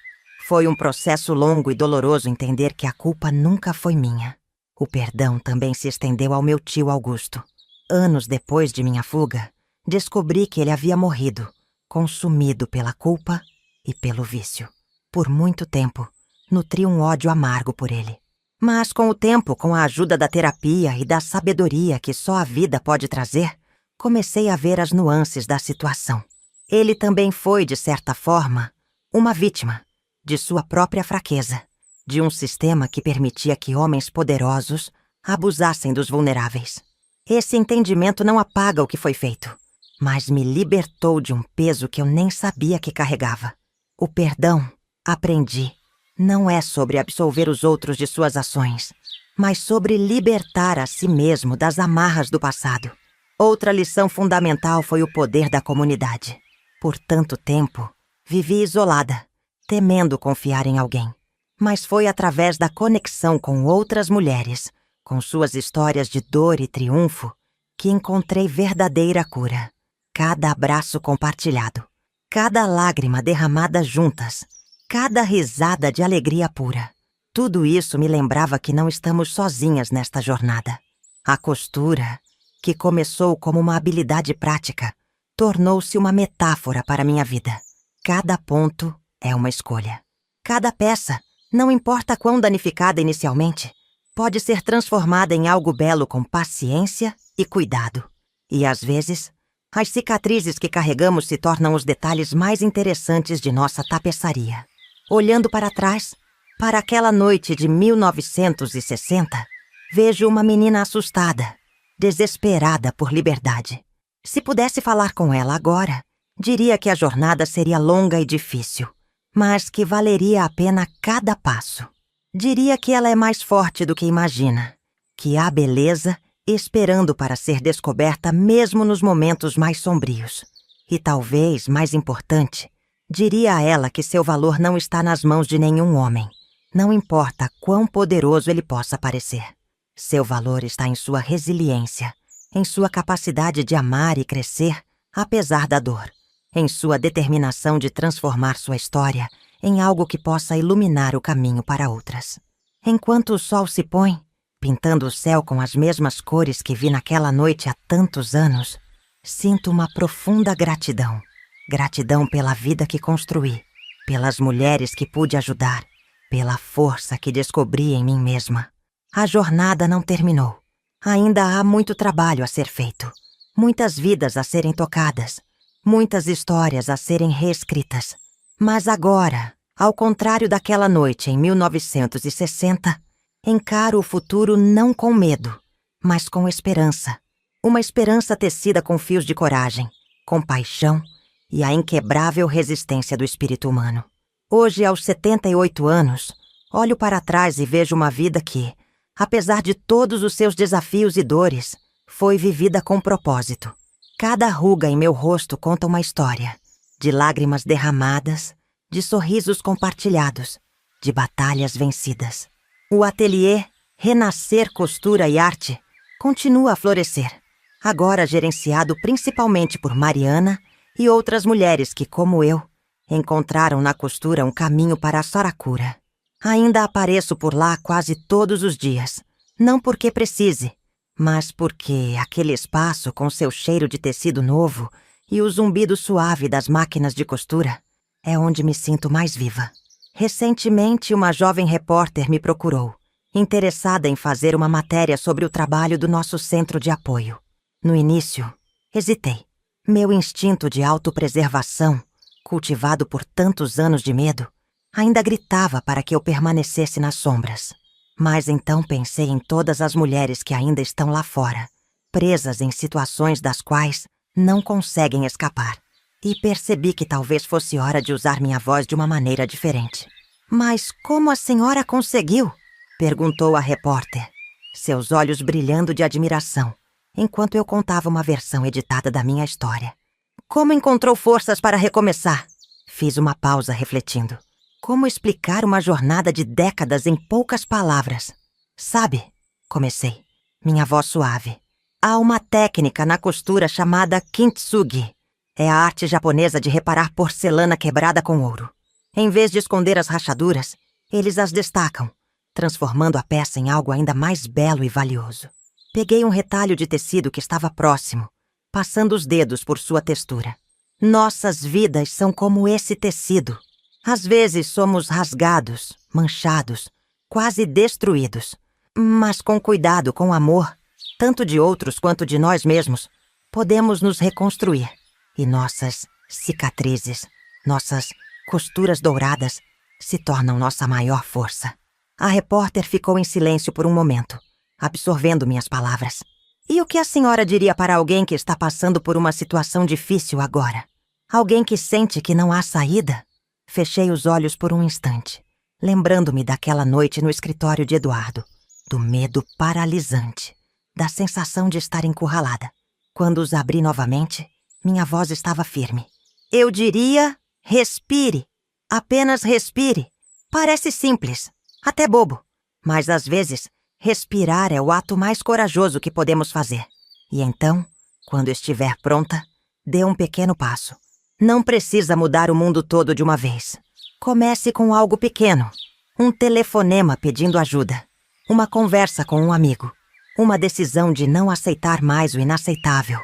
Foi um processo longo e doloroso entender que a culpa nunca foi minha. O perdão também se estendeu ao meu tio Augusto. Anos depois de minha fuga, descobri que ele havia morrido, consumido pela culpa e pelo vício. Por muito tempo, nutri um ódio amargo por ele. Mas com o tempo, com a ajuda da terapia e da sabedoria que só a vida pode trazer, comecei a ver as nuances da situação. Ele também foi, de certa forma, uma vítima de sua própria fraqueza, de um sistema que permitia que homens poderosos abusassem dos vulneráveis. Esse entendimento não apaga o que foi feito, mas me libertou de um peso que eu nem sabia que carregava. O perdão, aprendi, não é sobre absolver os outros de suas ações, mas sobre libertar a si mesmo das amarras do passado. Outra lição fundamental foi o poder da comunidade. Por tanto tempo, vivi isolada, temendo confiar em alguém. Mas foi através da conexão com outras mulheres, com suas histórias de dor e triunfo, que encontrei verdadeira cura. Cada abraço compartilhado, cada lágrima derramada juntas, cada risada de alegria pura. Tudo isso me lembrava que não estamos sozinhas nesta jornada. A costura, que começou como uma habilidade prática, tornou-se uma metáfora para minha vida. Cada ponto é uma escolha. Cada peça, não importa quão danificada inicialmente, pode ser transformada em algo belo com paciência e cuidado. E às vezes, as cicatrizes que carregamos se tornam os detalhes mais interessantes de nossa tapeçaria. Olhando para trás, para aquela noite de 1960, vejo uma menina assustada, desesperada por liberdade. Se pudesse falar com ela agora, diria que a jornada seria longa e difícil, mas que valeria a pena cada passo. Diria que ela é mais forte do que imagina, que há beleza esperando para ser descoberta mesmo nos momentos mais sombrios. E talvez, mais importante, diria a ela que seu valor não está nas mãos de nenhum homem, não importa quão poderoso ele possa parecer. Seu valor está em sua resiliência, em sua capacidade de amar e crescer, apesar da dor, em sua determinação de transformar sua história em algo que possa iluminar o caminho para outras. Enquanto o sol se põe, pintando o céu com as mesmas cores que vi naquela noite há tantos anos, sinto uma profunda gratidão. Gratidão pela vida que construí, pelas mulheres que pude ajudar, pela força que descobri em mim mesma. A jornada não terminou. Ainda há muito trabalho a ser feito, muitas vidas a serem tocadas, muitas histórias a serem reescritas. Mas agora, ao contrário daquela noite em 1960, encaro o futuro não com medo, mas com esperança. Uma esperança tecida com fios de coragem, compaixão e a inquebrável resistência do espírito humano. Hoje, aos 78 anos, olho para trás e vejo uma vida que, apesar de todos os seus desafios e dores, foi vivida com propósito. Cada ruga em meu rosto conta uma história, de lágrimas derramadas, de sorrisos compartilhados, de batalhas vencidas. O ateliê Renascer Costura e Arte continua a florescer, agora gerenciado principalmente por Mariana e outras mulheres que, como eu, encontraram na costura um caminho para a Saracura. Ainda apareço por lá quase todos os dias, não porque precise, mas porque aquele espaço com seu cheiro de tecido novo e o zumbido suave das máquinas de costura é onde me sinto mais viva. Recentemente, uma jovem repórter me procurou, interessada em fazer uma matéria sobre o trabalho do nosso centro de apoio. No início, hesitei. Meu instinto de autopreservação, cultivado por tantos anos de medo, ainda gritava para que eu permanecesse nas sombras. Mas então pensei em todas as mulheres que ainda estão lá fora, presas em situações das quais não conseguem escapar. E percebi que talvez fosse hora de usar minha voz de uma maneira diferente. "Mas como a senhora conseguiu?" perguntou a repórter, seus olhos brilhando de admiração, enquanto eu contava uma versão editada da minha história. "Como encontrou forças para recomeçar?" Fiz uma pausa refletindo. Como explicar uma jornada de décadas em poucas palavras? "Sabe", comecei, minha voz suave, "há uma técnica na costura chamada kintsugi. É a arte japonesa de reparar porcelana quebrada com ouro. Em vez de esconder as rachaduras, eles as destacam, transformando a peça em algo ainda mais belo e valioso." Peguei um retalho de tecido que estava próximo, passando os dedos por sua textura. Nossas vidas são como esse tecido. Às vezes somos rasgados, manchados, quase destruídos. Mas com cuidado, com amor, tanto de outros quanto de nós mesmos, podemos nos reconstruir. E nossas cicatrizes, nossas costuras douradas, se tornam nossa maior força. A repórter ficou em silêncio por um momento, absorvendo minhas palavras. E o que a senhora diria para alguém que está passando por uma situação difícil agora? Alguém que sente que não há saída? Fechei os olhos por um instante, lembrando-me daquela noite no escritório de Eduardo, do medo paralisante, da sensação de estar encurralada. Quando os abri novamente, minha voz estava firme. Eu diria, respire. Apenas respire. Parece simples, até bobo, mas às vezes respirar é o ato mais corajoso que podemos fazer. E então, quando estiver pronta, dê um pequeno passo. Não precisa mudar o mundo todo de uma vez. Comece com algo pequeno. Um telefonema pedindo ajuda. Uma conversa com um amigo. Uma decisão de não aceitar mais o inaceitável.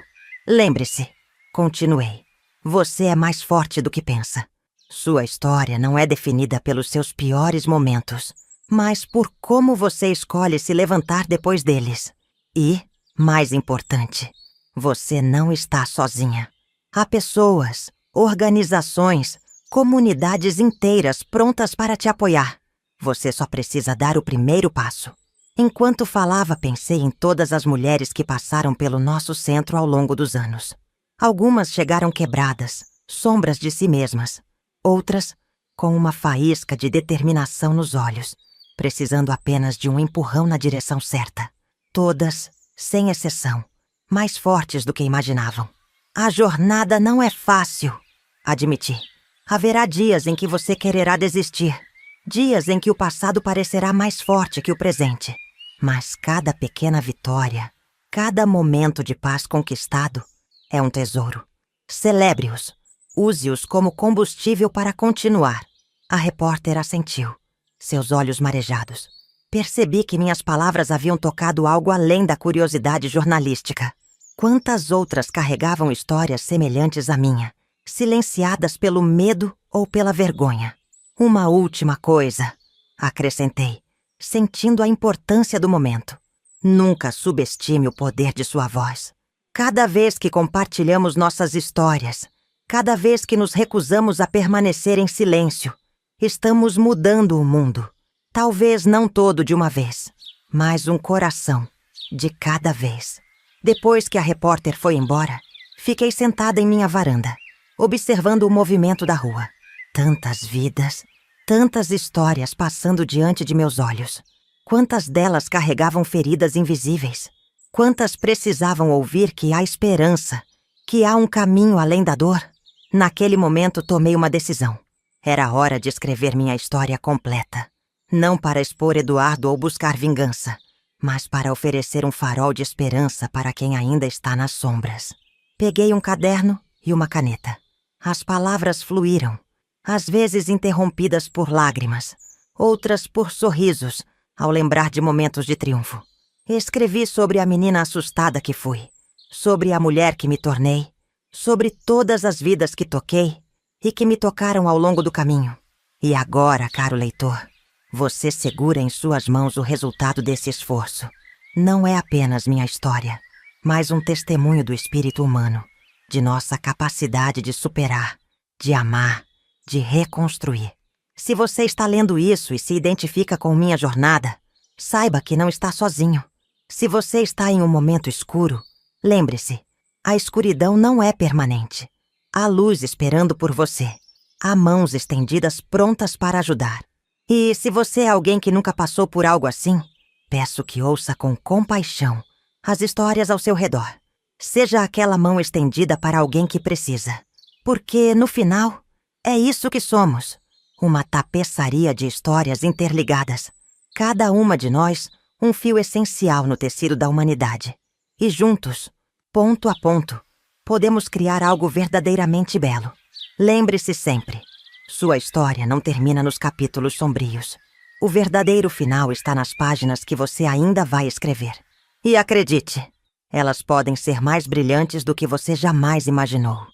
Lembre-se, continuei. Você é mais forte do que pensa. Sua história não é definida pelos seus piores momentos, mas por como você escolhe se levantar depois deles. E, mais importante, você não está sozinha. Há pessoas, organizações, comunidades inteiras prontas para te apoiar. Você só precisa dar o primeiro passo. Enquanto falava, pensei em todas as mulheres que passaram pelo nosso centro ao longo dos anos. Algumas chegaram quebradas, sombras de si mesmas. Outras, com uma faísca de determinação nos olhos, precisando apenas de um empurrão na direção certa. Todas, sem exceção, mais fortes do que imaginavam. A jornada não é fácil, admiti. Haverá dias em que você quererá desistir. Dias em que o passado parecerá mais forte que o presente. Mas cada pequena vitória, cada momento de paz conquistado, é um tesouro. Celebre-os. Use-os como combustível para continuar. A repórter assentiu, seus olhos marejados. Percebi que minhas palavras haviam tocado algo além da curiosidade jornalística. Quantas outras carregavam histórias semelhantes à minha, silenciadas pelo medo ou pela vergonha? Uma última coisa, acrescentei, sentindo a importância do momento. Nunca subestime o poder de sua voz. Cada vez que compartilhamos nossas histórias, cada vez que nos recusamos a permanecer em silêncio, estamos mudando o mundo. Talvez não todo de uma vez, mas um coração de cada vez. Depois que a repórter foi embora, fiquei sentada em minha varanda, observando o movimento da rua. Tantas vidas, tantas histórias passando diante de meus olhos. Quantas delas carregavam feridas invisíveis? Quantas precisavam ouvir que há esperança, que há um caminho além da dor? Naquele momento tomei uma decisão. Era hora de escrever minha história completa. Não para expor Eduardo ou buscar vingança, mas para oferecer um farol de esperança para quem ainda está nas sombras. Peguei um caderno e uma caneta. As palavras fluíram, às vezes interrompidas por lágrimas, outras por sorrisos, ao lembrar de momentos de triunfo. Escrevi sobre a menina assustada que fui, sobre a mulher que me tornei, sobre todas as vidas que toquei e que me tocaram ao longo do caminho. E agora, caro leitor, você segura em suas mãos o resultado desse esforço. Não é apenas minha história, mas um testemunho do espírito humano, de nossa capacidade de superar, de amar, de reconstruir. Se você está lendo isso e se identifica com minha jornada, saiba que não está sozinho. Se você está em um momento escuro, lembre-se, a escuridão não é permanente. Há luz esperando por você. Há mãos estendidas prontas para ajudar. E se você é alguém que nunca passou por algo assim, peço que ouça com compaixão as histórias ao seu redor. Seja aquela mão estendida para alguém que precisa. Porque, no final, é isso que somos. Uma tapeçaria de histórias interligadas. Cada uma de nós, um fio essencial no tecido da humanidade. E juntos, ponto a ponto, podemos criar algo verdadeiramente belo. Lembre-se sempre, sua história não termina nos capítulos sombrios. O verdadeiro final está nas páginas que você ainda vai escrever. E acredite, elas podem ser mais brilhantes do que você jamais imaginou.